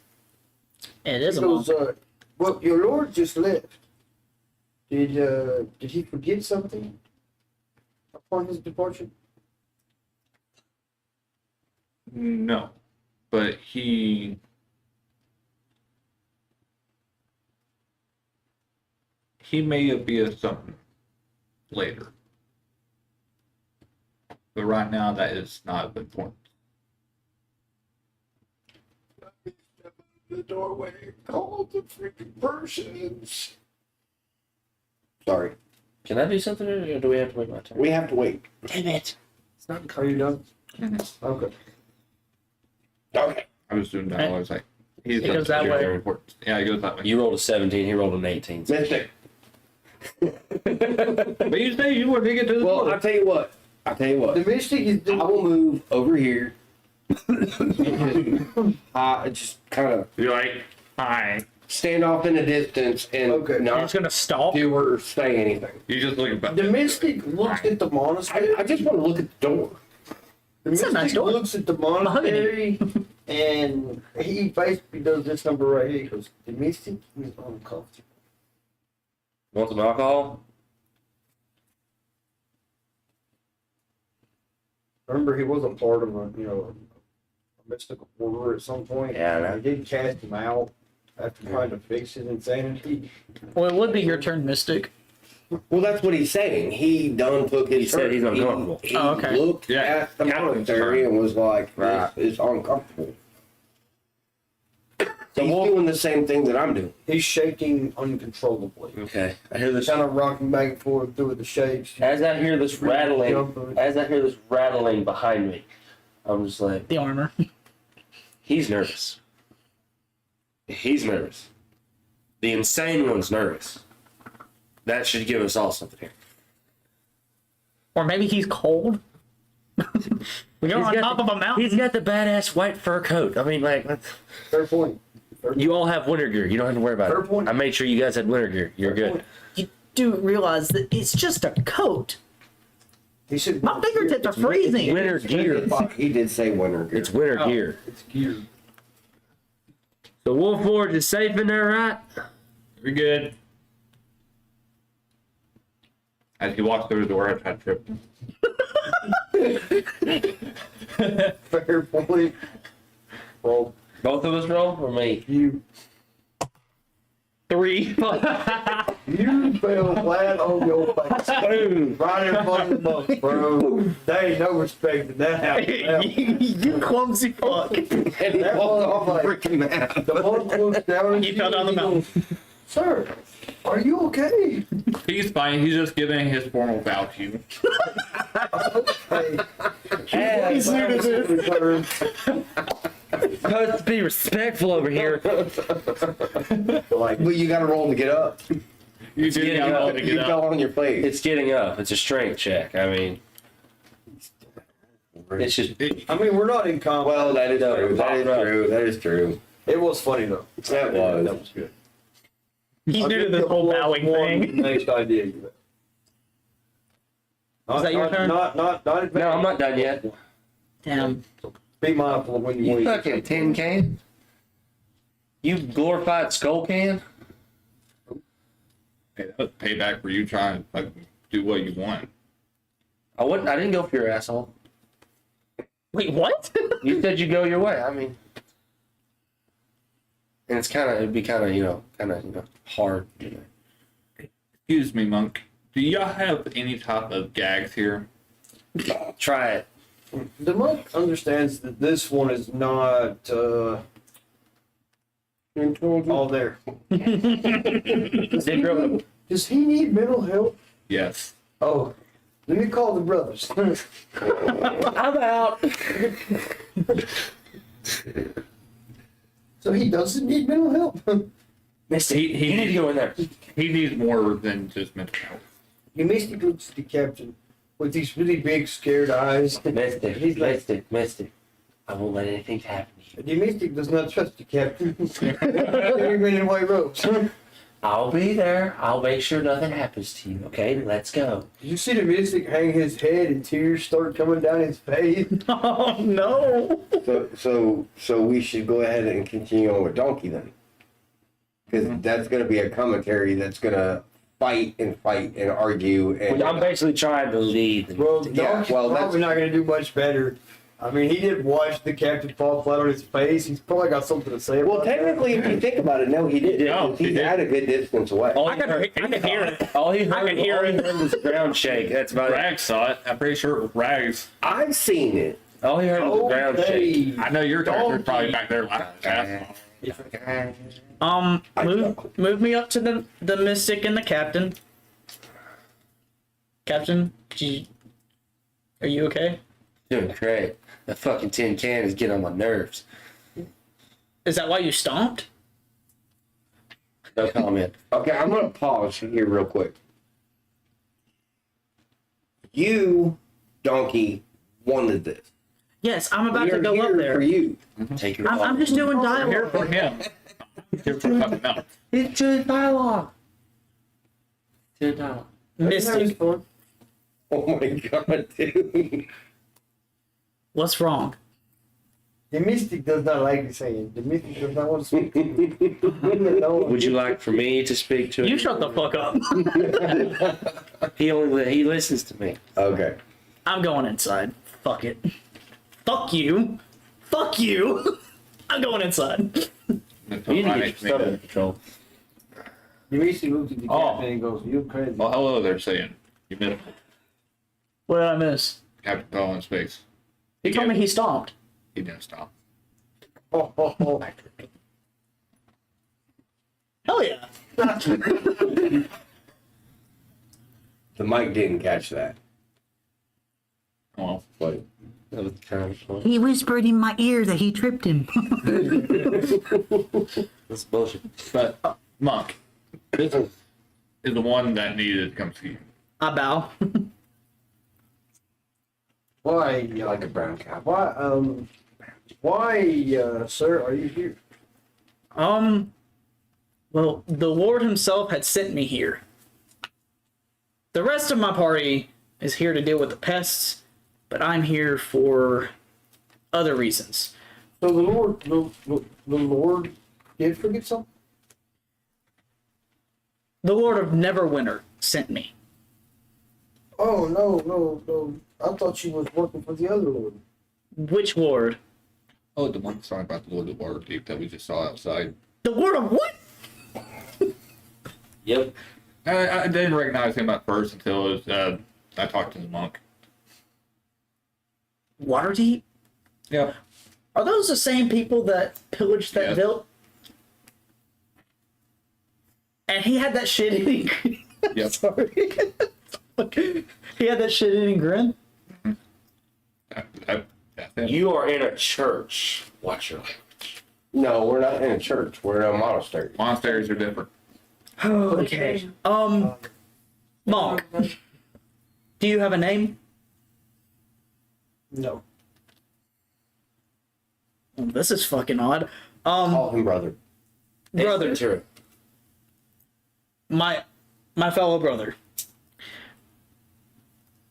It is He a monk. goes, well, your lord just left. Did he forget something upon his departure? No, but he may be a something later. But right now, that is not important. The doorway, call the freaking Persians. Sorry, Can I do something or do we have to wait my turn? we have to wait. Damn it. It's not Are you done? Okay. Okay. I was doing that. I was like, he's It goes that something way. very important. Yeah, it goes that way. You rolled a 17, he rolled an 18. Mystic. But you say you want to get to the Well, door. I'll tell you what. The mystic is I will move over here. Just kind of You're like, hi. stand off in the distance and Okay. You're not just gonna stalk. do or say anything. You just look about. The mystic looks at the monastery. I just want to look at the door. The It's a mystic nice door. looks at the monastery and he basically does this number right here. He goes, the mystic is uncomfortable. Want some alcohol? Remember, he was a part of a mystical order at some point. Yeah, I know. They did cast him out after trying to fix his insanity. Well, it would be your turn, Mystic. Well, that's what he's saying. He done took his. He said turn. he's uncomfortable. He Oh, okay. looked Yeah, at the Captain's monastery turn. and was like, Right. "This is uncomfortable." So He's doing the same thing that I'm doing. he's shaking uncontrollably. Okay. I hear this. Kind of rocking back and forth through the shakes. As I hear this rattling, Jumping. as I hear this rattling behind me, I'm just like, The armor. he's nervous. He's nervous. The insane one's nervous. That should give us all something here. Or maybe he's cold. We're on top of a mountain. He's got the badass white fur coat. I mean, like, Fair point. you all have winter gear. You don't have to worry about Fair it. point. I made sure you guys had winter gear. You're Fair good. point. You do realize that it's just a coat. He said, My fingertips are freezing. Winter gear. He did say winter gear. It's winter gear. It's gear. So Wolf Forge is safe in there, right? You're good. As he walks through the door, I try to trip him. Fair point. Well, Both of us roll, or me? you 3. you fell flat on your face. Boom. Right in front of the monk, bro. They ain't no respect in that house. You clumsy fuck. And he That falls was off like- the freaking map. The monk looks down at He fell down the and mountain. goes, Sir, are you okay? He's fine. He's just giving his formal bow to you. Hey. He's new to this. Supposed to be respectful over here. Like, But you got to roll to get up. You It's did getting not up. want to You get fell up. on your face. It's getting up. It's a strength check. I mean, it's just. I mean, we're not in combat. Well, that is true. That is true. That is true. It was funny though. That was. That was good. He's I'll new to give this you whole a bowing +1 thing. Next idea. You Is that your turn? Not advanced. No, I'm not done yet. Damn. Be mindful of when you You leave. fucking tin can. You glorified skull can. Hey, that was payback for you trying to like do what you want. I didn't go for your asshole. Wait, what? You said you go your way. I mean, and it'd be kind of hard. Excuse me, monk. Do y'all have any type of gags here? Try it. The monk understands that this one is not all there. Does he need mental help? Yes. Oh, let me call the brothers. I'm out. So he doesn't need mental help. Misty, He you need to go in there. He needs more than just mental health. He Mystic looks at the captain with these really big scared eyes. He's like, Misty. I won't let anything happen to you. the Mystic does not trust the captain. Every man in white robes. I'll be there. I'll make sure nothing happens to you. Okay, let's go. You see the Mystic hang his head and tears start coming down his face. Oh no. So we should go ahead and continue on with Donkey then, because that's going to be a commentary that's going to fight and argue. And I'm basically trying to lead. Well, Yeah, Donkey's well, probably not going to do much better. I mean, he did watch the captain fall flat on his face. He's probably got something to say about technically, if you think about it, no, he didn't. No, he He's didn't. at a good distance away. All I he can heard, hear it. all he heard, I can hear all he it. heard was ground shake. That's about it. Rags saw it. I'm pretty sure it was Rags. I've seen it. All he heard was ground shake. I know your character's probably back there laughing his ass off. Move me up to the mystic and the captain. Captain, are you okay? Doing great. That fucking tin can is getting on my nerves. Is that why you stomped? No comment. Okay, I'm going to pause here real quick. You, Donkey, wanted this. Yes, I'm about We to are go here up there. For you. Take your I'm just doing I'm here dialogue. for him. I'm here for something else. It's just dialogue. It's dialogue. Mystic, Oh my god, dude. what's wrong? The Mystic does not like saying. The Mystic does not want to speak to you. Would you like for me to speak to him? You shut the fuck up. He listens to me. Okay. I'm going inside. Fuck it. Fuck you. Fuck you. I'm going inside. You need to get your stuff under control. The Mystic looks at the Oh. captain and goes, "You crazy?" Well, hello there, saying. You missed it. What did I miss? Captain fell in space. He told me he stomped. He didn't stop. Oh, oh, oh. Hell yeah. The mic didn't catch that. Well, But That was kind of fun. He whispered in my ear that he tripped him. That's bullshit. but Monk, this is the one that needed to come see you. I bow. Why, you like a brown cow. why, sir, are you here? Well, the Lord himself had sent me here. The rest of my party is here to deal with the pests, but I'm here for other reasons. So the Lord did forget something? The Lord of Neverwinter sent me. Oh, no. I thought you was working for the other Lord. Which Lord? Oh, the one song about the Lord of Waterdeep that we just saw outside. The Lord of what? Yep. I didn't recognize him at first until it was, I talked to the monk. Waterdeep? Yeah. Are those the same people that pillaged that Yes. village? And he had that shit eating. Yep. Sorry. He had that shit eating grin. That's him. You are in a church. Watch your language. No, we're not in a church. We're in a monastery. Monasteries are different. Okay. Monk, do you have a name? No. Oh, this is fucking odd. Call him brother. Brother, True. my fellow brother.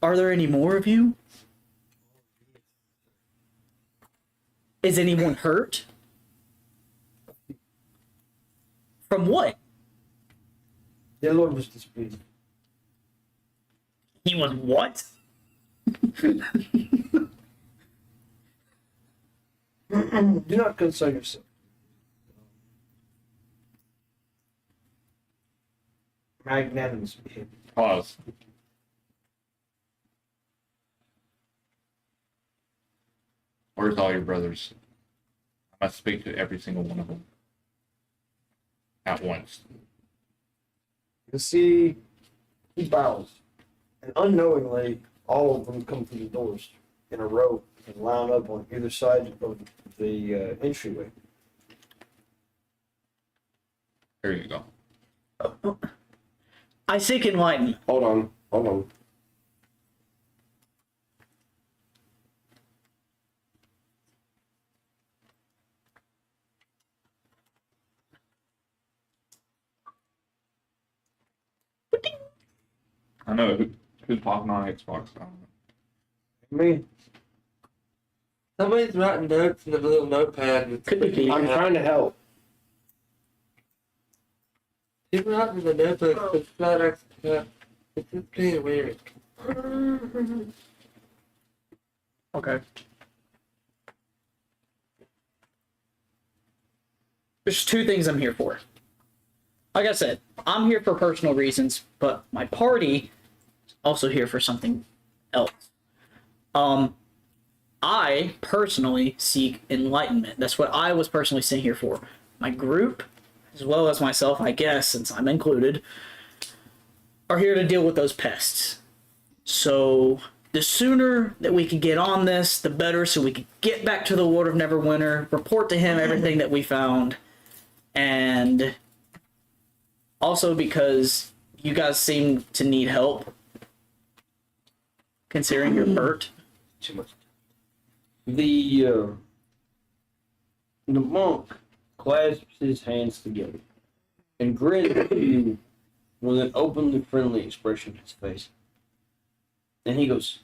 Are there any more of you? Is anyone hurt? From what? The Lord was displeased. He was what? Do not concern yourself. Magnanimous behavior. Pause. Where's all your brothers? I must speak to every single one of them at once. You see, he bows, and unknowingly, all of them come through the doors in a row and line up on either side of the entryway. There you go. I seek enlightenment. Hold on. I know who's popping on Xbox. I don't know. Me, Somebody's writing notes in the little notepad. Could be. I'm trying to help. He's writing in the notebook. It's not actually. It's just kind of weird. Okay. There's two things I'm here for. Like I said, I'm here for personal reasons, but my party is also here for something else. I personally seek enlightenment. That's what I was personally sent here for. My group, as well as myself, I guess, since I'm included, are here to deal with those pests. So the sooner that we can get on this, the better, so we can get back to the Lord of Neverwinter, report to him everything that we found, and also because you guys seem to need help, considering you're hurt. Too much. The monk clasps his hands together and grins at you with an openly friendly expression on his face. And he goes,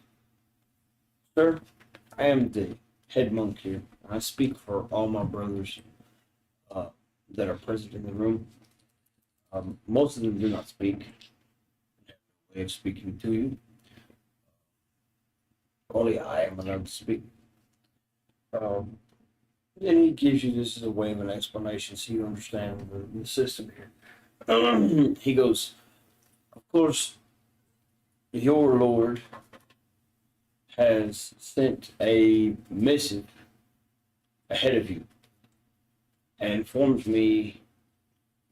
"Sir, I am the head monk here. I speak for all my brothers that are present in the room. Most of them do not speak. They have no way of speaking to you. Only I am allowed to speak." And he gives you this as a way of an explanation so you understand the system here. He goes, "Of course, your Lord has sent a missive ahead of you and informs me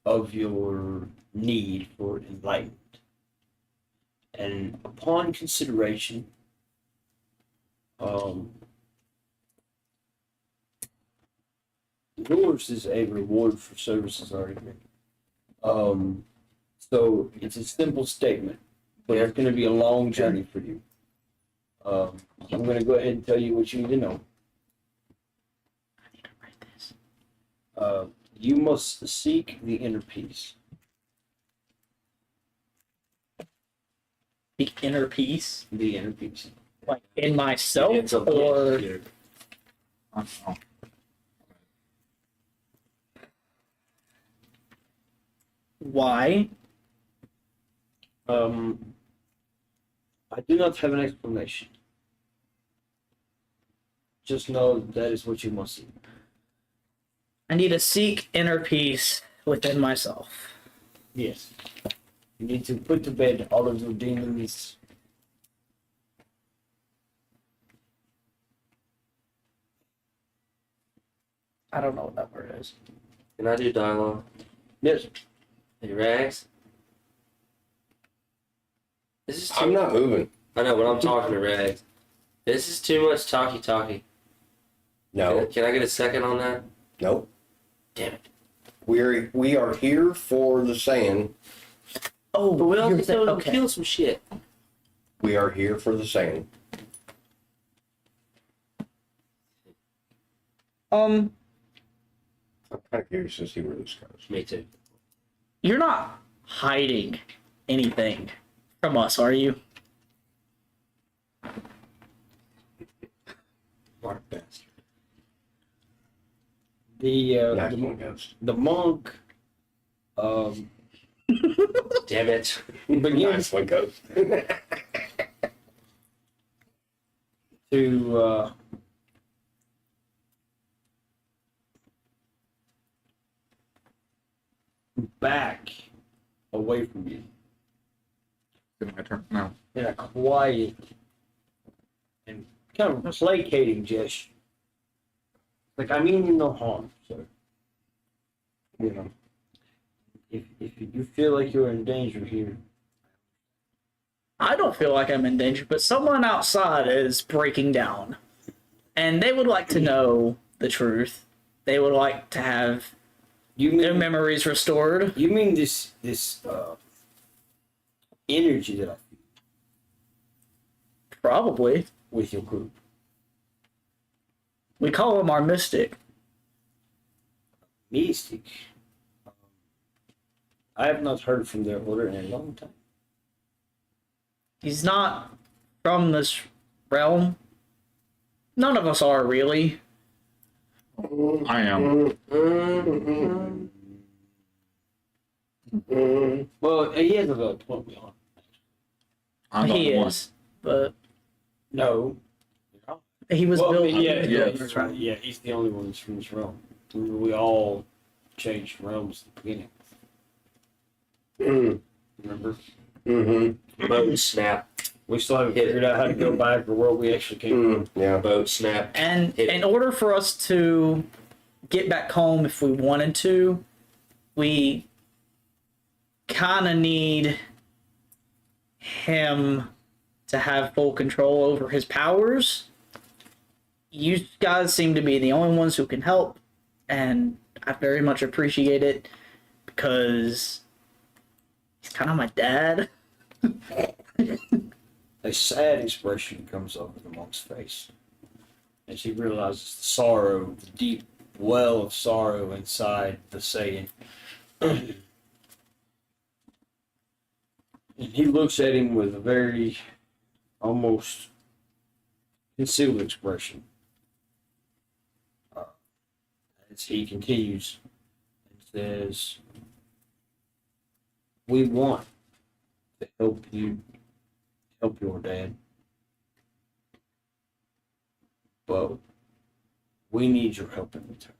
of your need for enlightenment. And upon consideration, yours is a reward for services already made. So it's a simple statement, but it's going to be a long journey for you. I'm going to go ahead and tell you what you need to know. I need to write this. You must seek the inner peace. The inner peace, The inner peace. like in myself, It's a or here. I don't know. why? I do not have an explanation. Just know that is what you must seek. I need to seek inner peace within myself. Yes. You need to put to bed all of your demons. I don't know what that word is. Can I do dialogue? Yes. Hey, Rags? This is too I'm not moving. I know, but I'm talking to Rags. This is too much talky. No. Can I get a second on that? Nope. Damn it. We are here for the saying. Oh, But we also you're told him okay. to kill some shit. We are here for the saying. Um, I'm kind of curious to see where this goes. Me too. you're not hiding anything from us, are you? What a bastard. The One goes. the monk um, Damn it. begins One goes. to back away from you It's my turn now. in a quiet and kind of placating gesture. Like, I mean you no harm, sir. You know, if you feel like you're in danger here, I don't feel like I'm in danger, but someone outside is breaking down. And they would like to know the truth. They would like to have you their mean memories restored. you mean this energy that I feel Probably. with your group. We call him our mystic. Mystic. I have not heard from their order in a long time. He's not from this realm. None of us are really. I am. Well, he has a valid point beyond. I'm the He only one. is, but No. he was Well, built. yeah, that's right. Yeah, he's the only one that's from this realm. We all changed realms at the beginning. Remember? Mm-hmm. Boat snap. We still haven't figured out how to go back or where we actually came from. Yeah. Boat snap. And Hit it. in order for us to get back home, if we wanted to, we kind of need him to have full control over his powers. You guys seem to be the only ones who can help, and I very much appreciate it because he's kind of my dad. A sad expression comes over the monk's face as he realizes the sorrow, the deep well of sorrow inside the saying. And he looks at him with a very almost concealed expression as he continues and says, "We want to help you help your dad, but we need your help in return."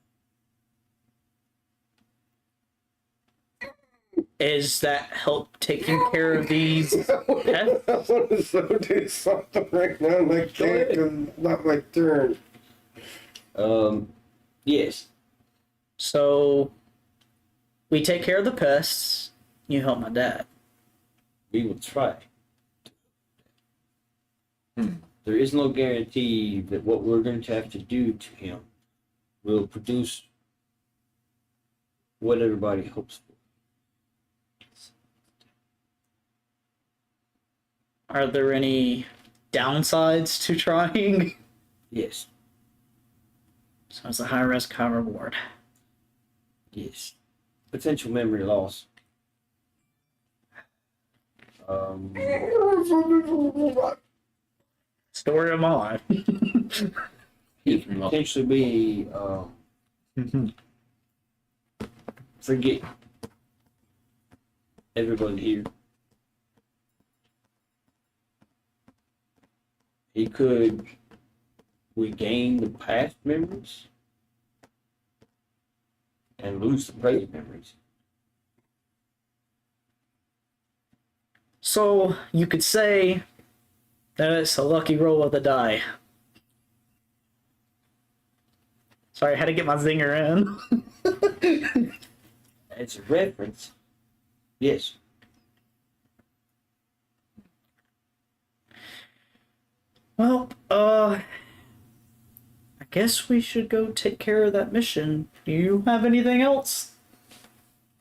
Is that help taking care of these pests? I want to so do something right now, and I can't because it's not my turn. Yes. So we take care of the pests. You help my dad. We will try. There is no guarantee that what we're going to have to do to him will produce what everybody hopes for. Are there any downsides to trying? Yes. So it's a high risk, high reward. Yes. Potential memory loss. Story of my life. Potentially be forget everybody here. He could regain the past memories and lose the present memories. So you could say that it's a lucky roll of the die. Sorry, I had to get my zinger in. It's a reference. Yes. Well, I guess we should go take care of that mission. Do you have anything else?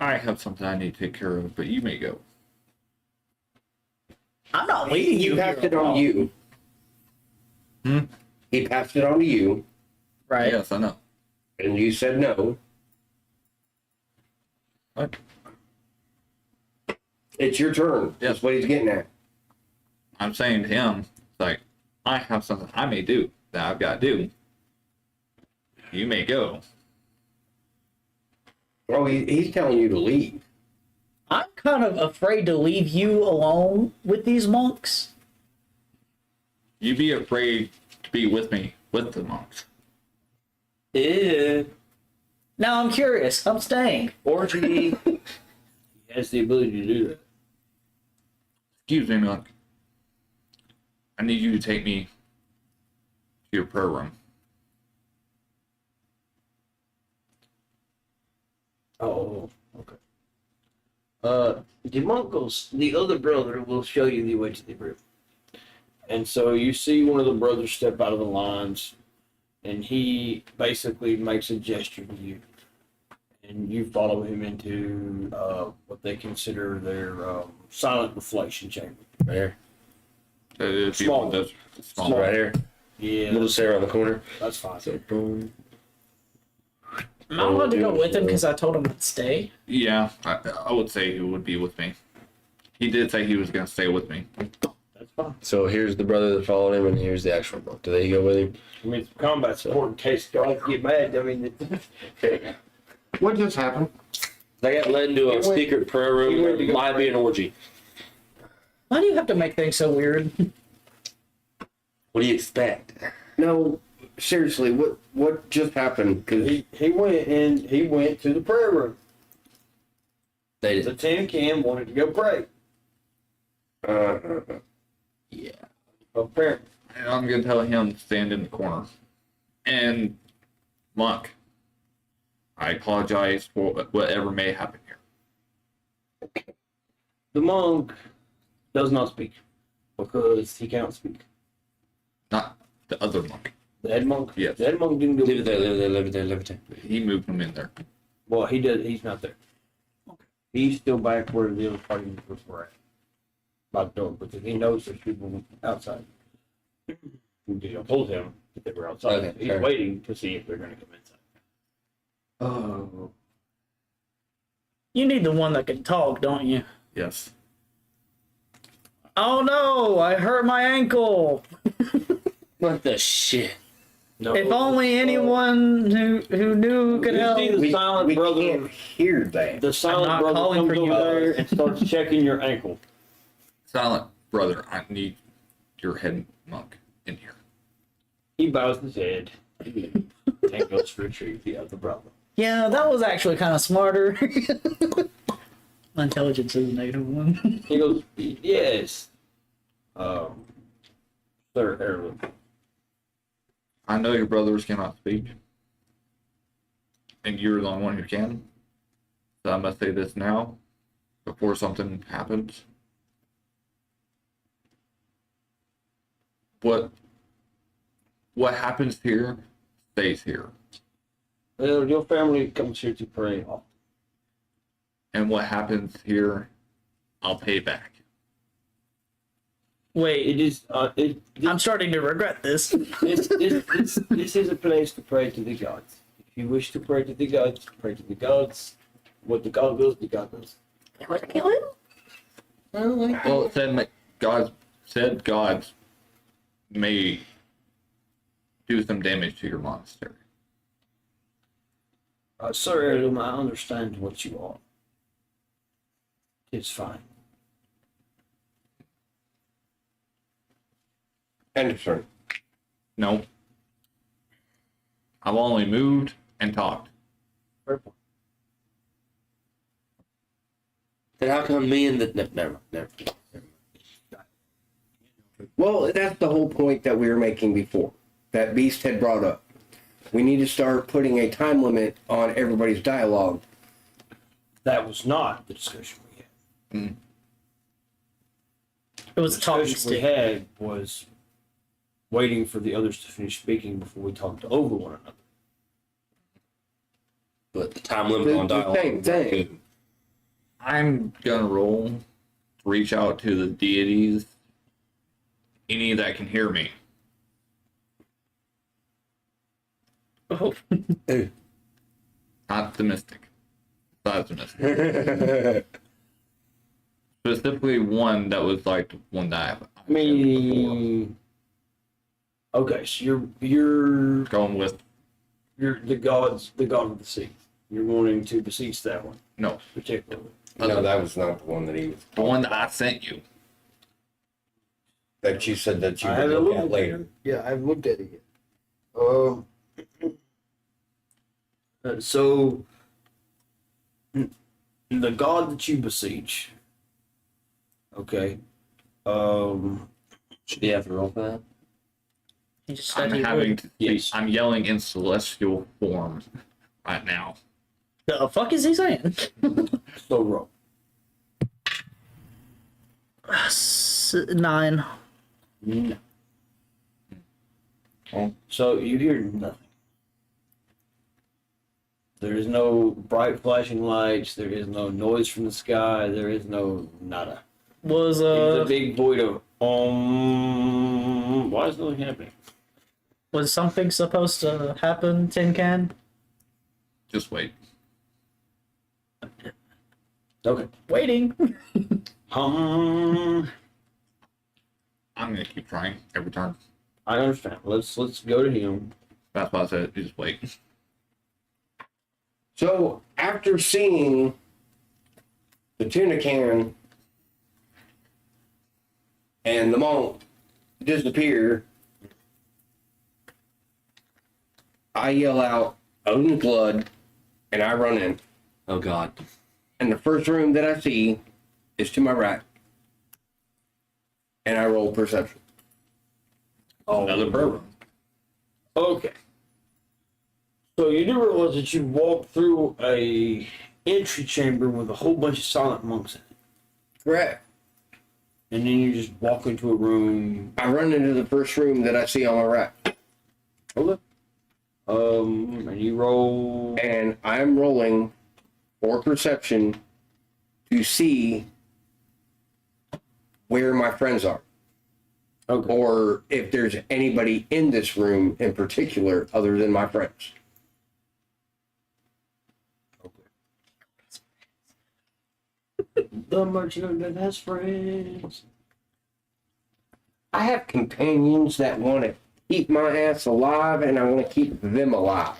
I have something I need to take care of, but you may go. I'm not leaving He you passed here it on to alone. you. He passed it on to you, Right. Yes, I know. and you said no. What? It's your turn. Yes. That's what he's getting at. I'm saying to him, like, I have something I may do that I've got to do. You may go. Oh, he's telling you to leave. I'm kind of afraid to leave you alone with these monks. You be afraid to be with me with the monks. Yeah. Now I'm curious. I'm staying. Orgy has the ability to do that. Excuse me, monk. I need you to take me to your prayer room. Oh, okay. The monk goes, the other brother will show you the way to the room. And so you see one of the brothers step out of the lines, and he basically makes a gesture to you. And you follow him into what they consider their silent reflection chamber. Right here. Small. Small. Right here. Yeah, Little Sarah on the corner. that's fine. So boom. Am I allowed to go with him because I told him I'd stay? Yeah, I would say he would be with me. He did say he was going to stay with me. That's fine. So here's the brother that followed him, and here's the actual book. Do they go with him? I mean, it's combat support in case guys get mad. I mean, What just happened? They got led into a He went- secret prayer he went room. to There go might be an orgy. Why do you have to make things so weird? What do you expect? No, seriously, what just happened? Because He went to the prayer room. They The did. tin can wanted to go pray. Yeah. Apparently. And I'm going to tell him to stand in the corner. And, monk, I apologize for whatever may happen here. the monk does not speak because he cannot speak. Not the other monk. The head monk? Yes. The head monk didn't go. Leave it there. Leave it there. Leave it there. Leave it there. He moved him in there. Well, he does. He's not there. He's still back where the other party members were at, by the door, because he knows there's people outside. Who told him that they were outside. Okay, He's fair. waiting to see if they're going to come inside. Oh, You need the one that can talk, don't you? Yes. Oh no, I hurt my ankle. What the shit? no! If only anyone who knew could You help. see the silent we brother. can't hear that. The silent not brother calling comes for over you. there and starts checking your ankle. Silent brother, I need your head monk in here. He bows his head and goes to retrieve the other brother. Yeah, that was actually kind of smarter. My intelligence is a -1. He goes, yes. Sir Erwin. I know your brothers cannot speak. And you're the only one who can. So I must say this now, before something happens. What happens here stays here. Well, your family comes here to pray often. And what happens here, I'll pay back. Wait, It is, I'm starting to regret this. this is a place to pray to the gods. If you wish to pray to the gods, pray to the gods. What the god wills, the god does. Kill him? Well, it said gods may do some damage to your monastery. Sir Erwin, I understand what you are. It's fine. Anderson. No. I've only moved and talked. Purple. Then how come me and the never. Well, that's the whole point that we were making before. That Beast had brought up. We need to start putting a time limit on everybody's dialogue. That was not the discussion we had. It was The a talking discussion we stick. had was waiting for the others to finish speaking before we talked over one another. But the time limit on The dialogue. same thing. I'm gonna roll to reach out to the deities, any that can hear me. Oh, Not the mystic. Besides the mystic. Specifically one that was like the one that I mean, okay, so you're going with the god of the sea. You're wanting to beseech that one no. particularly. No, that was not the one that he was. The one that I sent you. That you said that you I would haven't look looked at later. Yeah, I haven't looked at it yet. So the god that you beseech. Okay. Should he have to roll for that? he just said I'm he having would. to Yes. I'm yelling in celestial form right now. The fuck is he saying? So roll. 9. No. Oh. So you hear nothing. There is no bright flashing lights. There is no noise from the sky. There is no nada. Was It's a big void of why is nothing happening? was something supposed to happen, Tin Can? Just wait. Okay. Waiting. Um, I'm gonna keep trying every time. I understand. Let's go to him. That's why I said just wait. So after seeing the tuna can and the monk disappear, I yell out, Odin's blood, and I run in. Oh God. And the first room that I see is to my right. And I roll perception. Another prayer room. Okay. So you do realize that you walk through a entry chamber with a whole bunch of silent monks in it, Correct. and then you just walk into a room. I run into the first room that I see on my right. Okay. And you roll. And I'm rolling for perception to see where my friends are. Okay. Or if there's anybody in this room in particular other than my friends. The merchant that has friends. I have companions that want to keep my ass alive and I want to keep them alive.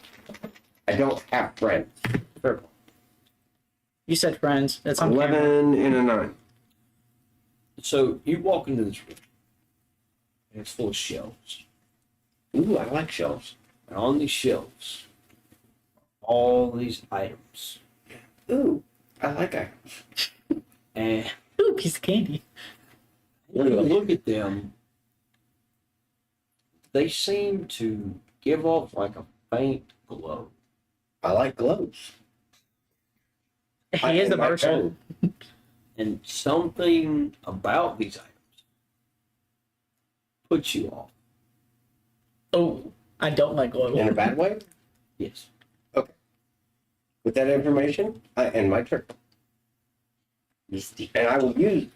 I don't have friends. You said friends. It's on camera. 11 and a 9. So you walk into this room, and it's full of shelves. Ooh, I like shelves. And on these shelves, all these items. Ooh, I like items. And Ooh, piece of candy. when you look at them, they seem to give off like a faint glow. I like glows. He is the merchant. And something about these items puts you off. Oh, I don't like glow. In a bad way? Yes. With that information, I end my turn. And I will use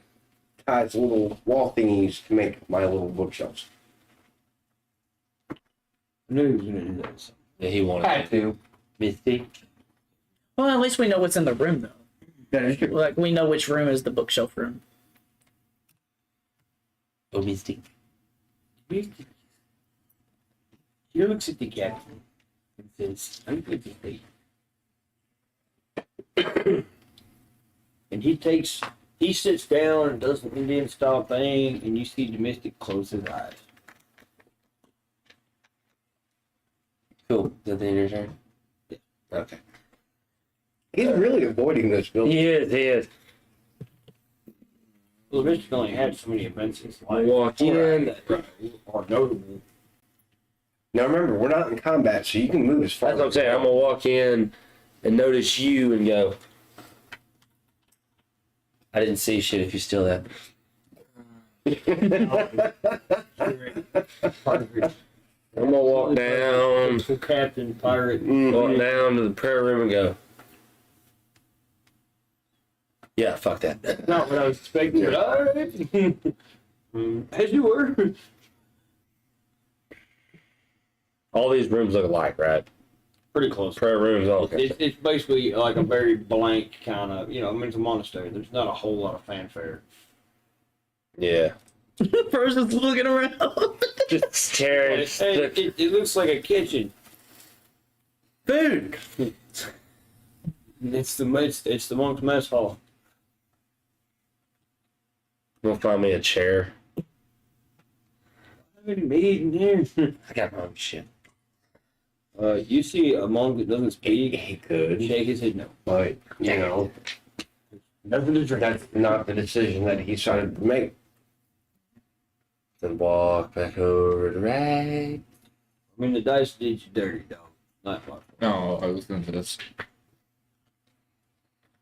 Ty's little wall thingies to make my little bookshelves. I knew he was going to do that. Yeah, he wanted Had to. to. Misty. Well, at least we know what's in the room, though. That is true. Like, we know which room is the bookshelf room. Oh, Misty. He looks at the captain and says, I'm good to see. And he sits down and does the Indian style thing, and you see the mystic close his eyes. Cool. Is that the end of your turn? Okay. He's really avoiding this building. He is. Well, the mystic only had so many events in his life. Walk in. that are notable. Now remember, we're not in combat, so you can move as far That's what I'm saying. I'm gonna walk in and notice you and go, I didn't see shit if you steal that. I'm gonna walk down, Captain, pirate. walk down to the prayer room and go, Yeah, fuck that. Not what I was expecting, but all right. As you were. All these rooms look alike, right? Pretty close. Prayer rooms, all. It's basically like a very blank kind of, I mean, it's a monastery. There's not a whole lot of fanfare. Yeah. Person's looking around. Just staring. It looks like a kitchen. Food. It's the monk's mess hall. We'll find me a chair. What are you eating here? I got my own shit. You see a monk that doesn't speak. He could. Shake his head no. But, you know, Nothing to drink. that's not the decision that he started to make. Then walk back over to right. I mean, the dice did you dirty, dog. Not like No, I was listening to this.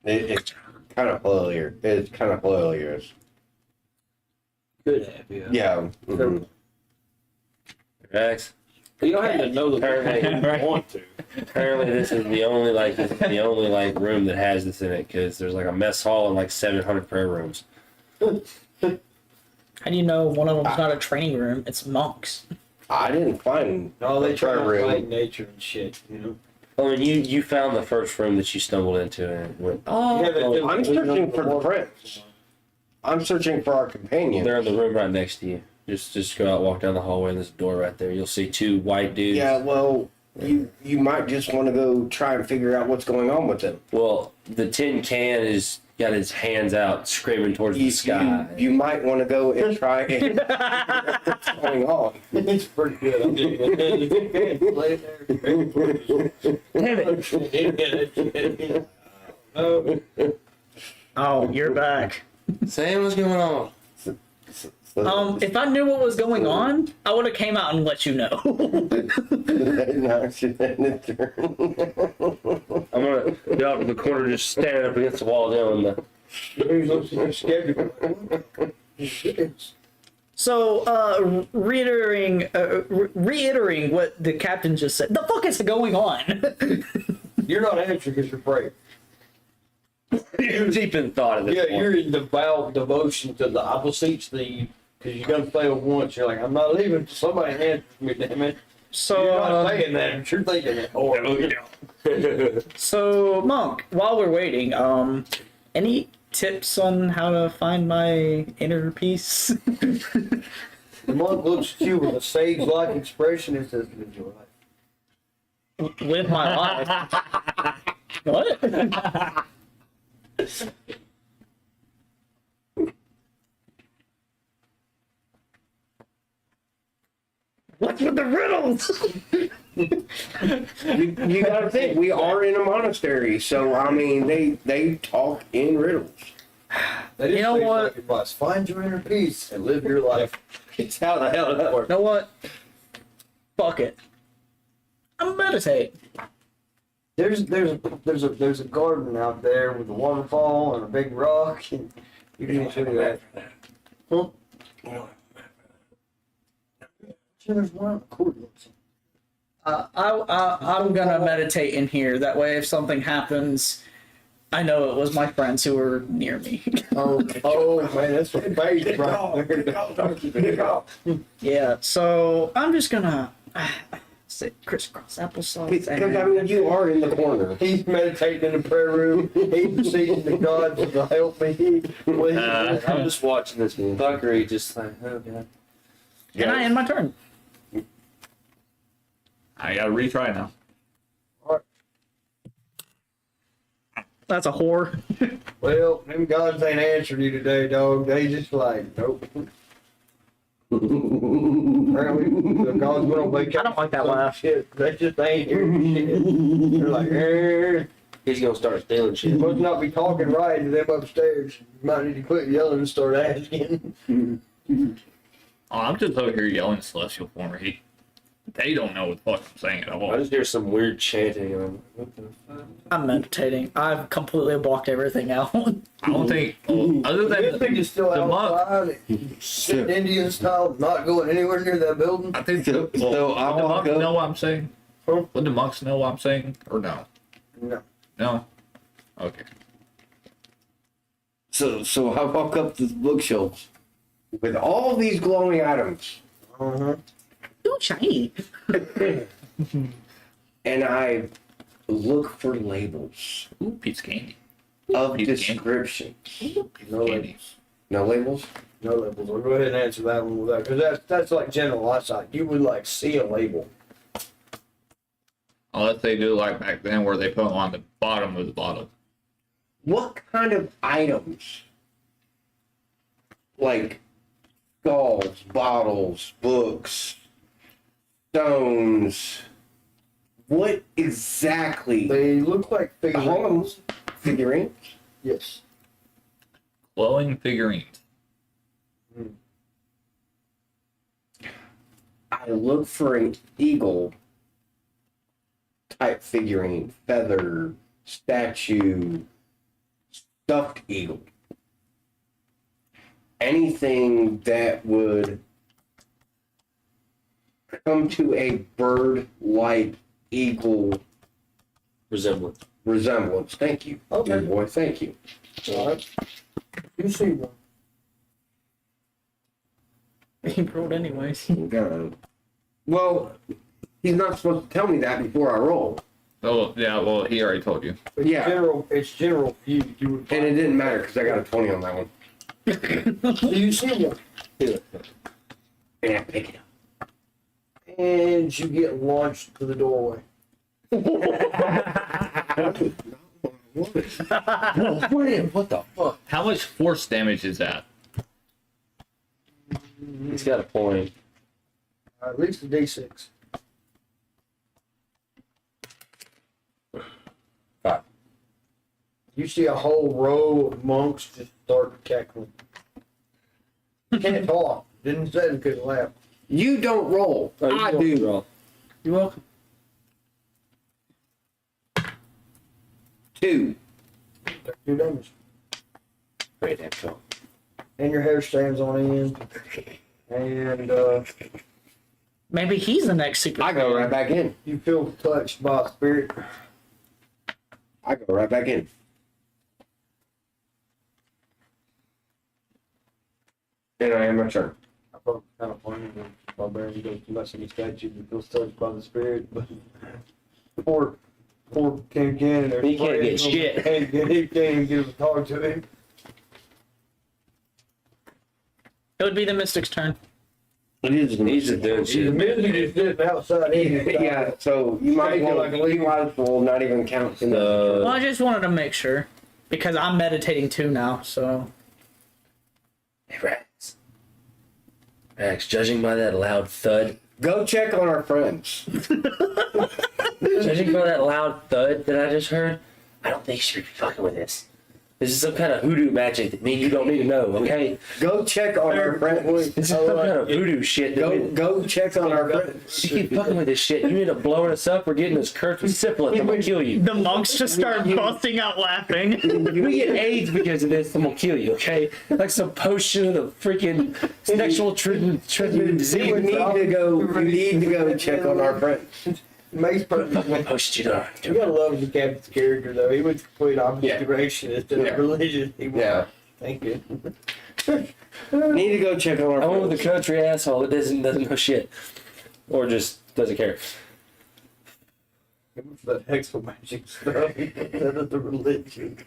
It's kind of hilarious. It's kind of hilarious. could have, yeah. Yeah. Mhm. Rex. You don't have to know the Apparently- you want to. Apparently, this is the only room that has this in it because there's like a mess hall and like 700 prayer rooms. How do you know one of them's not a training room? It's monks. I didn't find No, they the try prayer to fight room. nature and shit, Oh, and you found the first room that you stumbled into and went, oh, Yeah, they do. I'm searching for the prince. I'm searching for our companion. they're in the room right next to you. Just go out, walk down the hallway, and there's a door right there. You'll see two white dudes. Yeah, well, you might just want to go try and figure out what's going on with them. Well, the tin can is got his hands out, screaming towards the sky. You might want to go and try and figure out what's going on. It's pretty good. I'm just lay there. Oh, Oh, you're back. Saying what's going on. If I knew what was going on, I would have came out and let you know. Now she's in the turn. I'm gonna be out in the corner, just standing up against the wall, doing the. So, reiterating what the captain just said. The fuck is going on? You're not answering because you're afraid. You're deep in thought at this Yeah, point. you're in devout devotion to the I beseech thee, because you're gonna fail once. You're like, I'm not leaving until somebody answers me, damn it. So, You're not saying that, but you're thinking it. Or, so Monk, while we're waiting, any tips on how to find my inner peace? the monk looks at you with a sage-like expression and says, live your life. Live my life. What? What's with the riddles? You gotta think, we are in a monastery, so I mean, they talk in riddles. That is You know sage-like what? advice. Find your inner peace and live your life. It's how the hell that works. You know what? Fuck it. I'm meditate. There's a garden out there with a waterfall and a big rock, and you can show you that. Huh? There's one coordinates. I'm gonna meditate in here. That way, if something happens, I know it was my friends who were near me. Oh man, that's what bait right there. Yeah, so I'm just gonna sit crisscross applesauce. Because I mean, you are in the corner. He's meditating in the prayer room. He's beseeching the God to help me. Please. I'm just watching this fuckery, just like, oh god. And I end my turn. I gotta retry now. That's a whore. Well, them gods ain't answering you today, dog. They just like, nope. Apparently, the gods went on vacation. I don't like that laugh. Shit, they just ain't hearing shit. They're like, He's gonna start stealing you shit. must not be talking right to them upstairs. You might need to quit yelling and start asking. Oh, I'm just over here yelling celestial form. They don't know what the fuck I'm saying at I all. just hear some weird chanting, and I'm what the fuck? I'm meditating. I've completely blocked everything out. I don't think, other This than thing is still the monk. outside, sitting Indian style, not going anywhere near that building. I think So I would the walk monks up. know what I'm saying? Huh? Would the monks know what I'm saying? Or no? No. No? Okay. So I walk up to the bookshelves with all these glowing items, Uh-huh. Ooh, shiny. and I look for labels Ooh, piece of candy. of Piece of candy. descriptions. No Candy. labels. No labels? No labels. I'll go ahead and answer that one with that, because that's like general eyesight. You would like see a label. Unless they do like back then where they put them on the bottom of the bottle. What kind of items? Like skulls, bottles, books, stones. What exactly? They look like figurines. Figurines? Yes. Glowing figurines. I look for an eagle type figurine, feather, statue, stuffed eagle. Anything that would come to a bird-like eagle Resemblance. resemblance. Thank you. Okay. Dear boy, thank you. All right. You see one. He rolled anyways. Well, he's not supposed to tell me that before I roll. Oh, yeah, well, he already told you. It's Yeah. general. It's general view. You would And it didn't matter because I got a 20 on that one. Do you see one? And I pick it up. And you get launched to the doorway. What the fuck? How much force damage is that? He's got a point. At least a D6. 5. You see a whole row of monks just start cackling. Can't talk. Didn't say they couldn't laugh. You don't roll. I do. Roll. You're welcome. 2. Take 2 damage. Great damn show. And your hair stands on end. And Maybe he's the next super. I go right back in. you feel touched by a spirit. I go right back in. And I am my turn. I thought it was kind of funny when barbarian goes too much in the statue and feels touched by the spirit, but poor King Ken. He can't get shit. He can't even get him to talk to him. It would be the Mystic's turn. It is. He's just doing The shit. music is sitting outside. Yeah, so you might Shake it want like a you might as well not even count in Well, I just wanted to make sure because I'm meditating too now. So Hey, Rax. Rax, judging by that loud thud, Go check on our friends. judging by that loud thud that I just heard, I don't think you should be fucking with this. This is some kind of hoodoo magic that me and you don't need to know, okay? Go check on our friends. This is some kind of voodoo shit. Go check on our friends. You keep fucking with this shit. You end up blowing us up. We're getting us cursed with syphilis. I'm gonna kill you. the monks just start busting out laughing. If we get AIDS because of this, I'm gonna kill you, okay? Like some potion of freaking sexual transmitted disease. You need to go check on our friends. Makes perfect. What potion you know? You gotta love the captain's character though. He went the complete opposite Yeah. direction instead of Yeah. religion. He went, Yeah. thank you. Need to go check on our I went with friends. the country asshole that doesn't know shit. Or just doesn't care. It was the hexal magic stuff instead of the religion.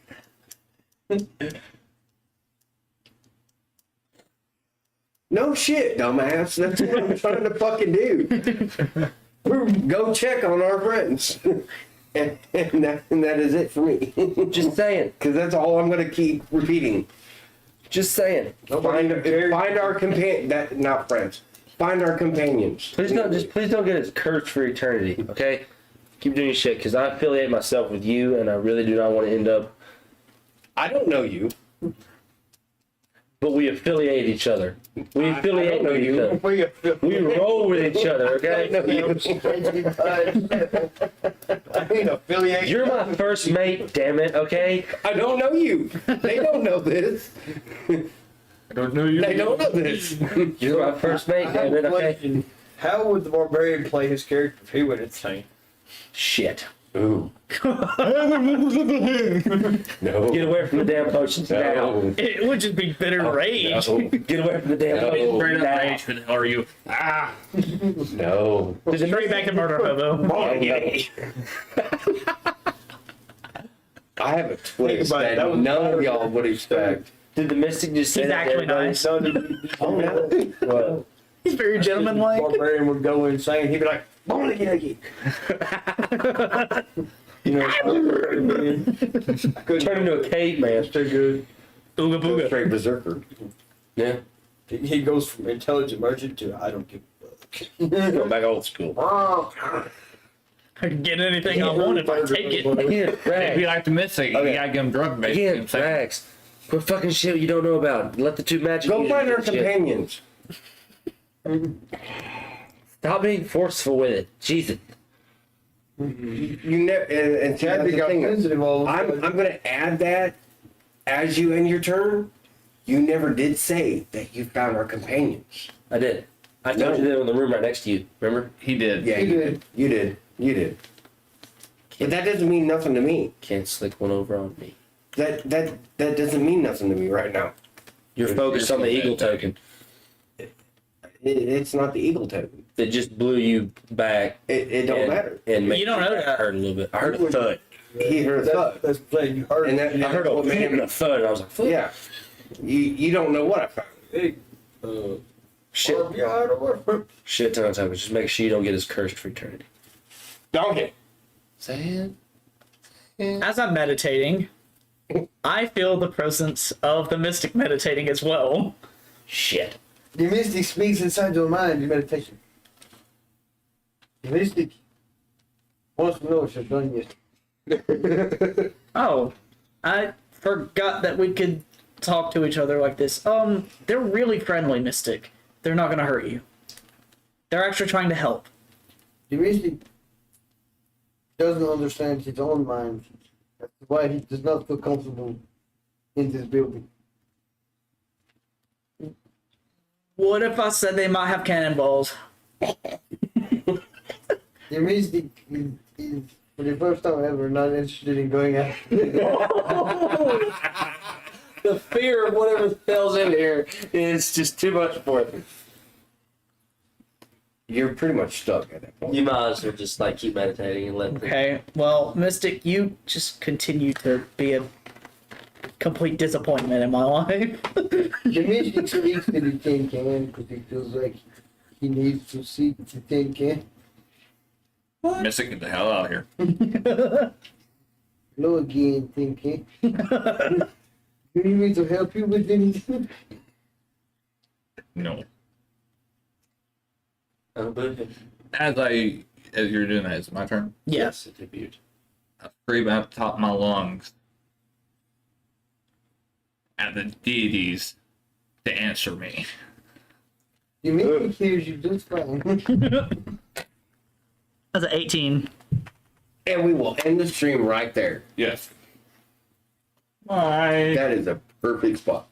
No shit, dumbass. That's what I'm trying to fucking do. Go check on our friends. And that is it for me. Just saying. Because that's all I'm going to keep repeating. Just saying. Find our companion. Not friends. Find our companions. Please don't get us cursed for eternity, okay? Keep doing your shit, because I affiliate myself with you, and I really do not want to end up. I don't know you. But we affiliate each other. We affiliate know with each you. other. We roll with each other, okay? I mean affiliation. You're my first mate, damn it, okay? I don't know you. They don't know this. I don't know you. They don't know this. You're my first mate, I have damn it, a okay? question. How would the barbarian play his character if he went insane? Shit. Ooh. No. Get away from the damn potions now. No. It would just be bitter rage. No. Get away from the damn potions Straight up now. rage. Who the hell are you? Ah! No. Straight back to murder hobo. I have a twist about it, that, that was- none of y'all would expect. Did the mystic just say He's that to actually everybody? nice. Oh no. What? He's very gentlemanlike. Barbarian would go insane. He'd be like, "Boneggy." You know, I couldn't Turn into a caveman. It's too good. Ooga Go booga. straight berserker. Yeah. He goes from intelligent merchant to I don't give a fuck. Go back old school. I can get anything I want if I take it. Again, If you Rags. like to miss it, you Okay. gotta give them drug based. Again, Rags. Quit fucking shit you don't know about. Let the two magic Go users find do our shit. companions. Stop being forceful with it. Jesus. You never. And see, that's Chadwick the got thing. sensitive all of a I'm sudden. gonna add that as you end your turn. You never did say that you found our companions. I did. I told you that in the room right next to you. Remember? He did. Yeah, You you did. did. You did. You did. But that doesn't mean nothing to me. Can't slick one over on me. That doesn't mean nothing to me right now. You're focused on the eagle token It's not the eagle token. that just blew you back. It don't and, matter. And made You don't know that. hurt a little bit. I heard a thud. He heard a thud. That's playing. You heard And it. that, I heard a what made pin and him. a thud, and I was like, fuck. Yeah. You don't know what I found. Hey, Shit. Barbarian or whatever. Shit ton of time. Just make sure you don't get as cursed for eternity. Donkey. Sam? As I'm meditating, I feel the presence of the mystic meditating as well. Shit. The mystic speaks inside your mind in meditation. The mystic wants to know if you've done yet. Oh, I forgot that we could talk to each other like this. They're really friendly, Mystic. They're not gonna hurt you. They're actually trying to help. The mystic doesn't understand his own mind. That's why he does not feel comfortable in this building. What if I said they might have cannonballs? The mystic is, for the first time ever, not interested in going out. The fear of whatever spells in here is just too much for them. You're pretty much stuck at that point. You might as well just like keep meditating and let Okay, well, Mystic, you just continue to be a complete disappointment in my life. The mystic speaks to the tin can because he feels like he needs to seek the tin can. Mystic, get the hell out of here. Hello again, tin can. You need me to help you with anything? No. Yes. As you're doing that, is it my turn? Yes. It debuted. I scream out the top of my lungs at the deities to answer me. The mystic hears you just fine. That's an 18. And we will end the stream right there. Yes. Bye. That is a perfect spot.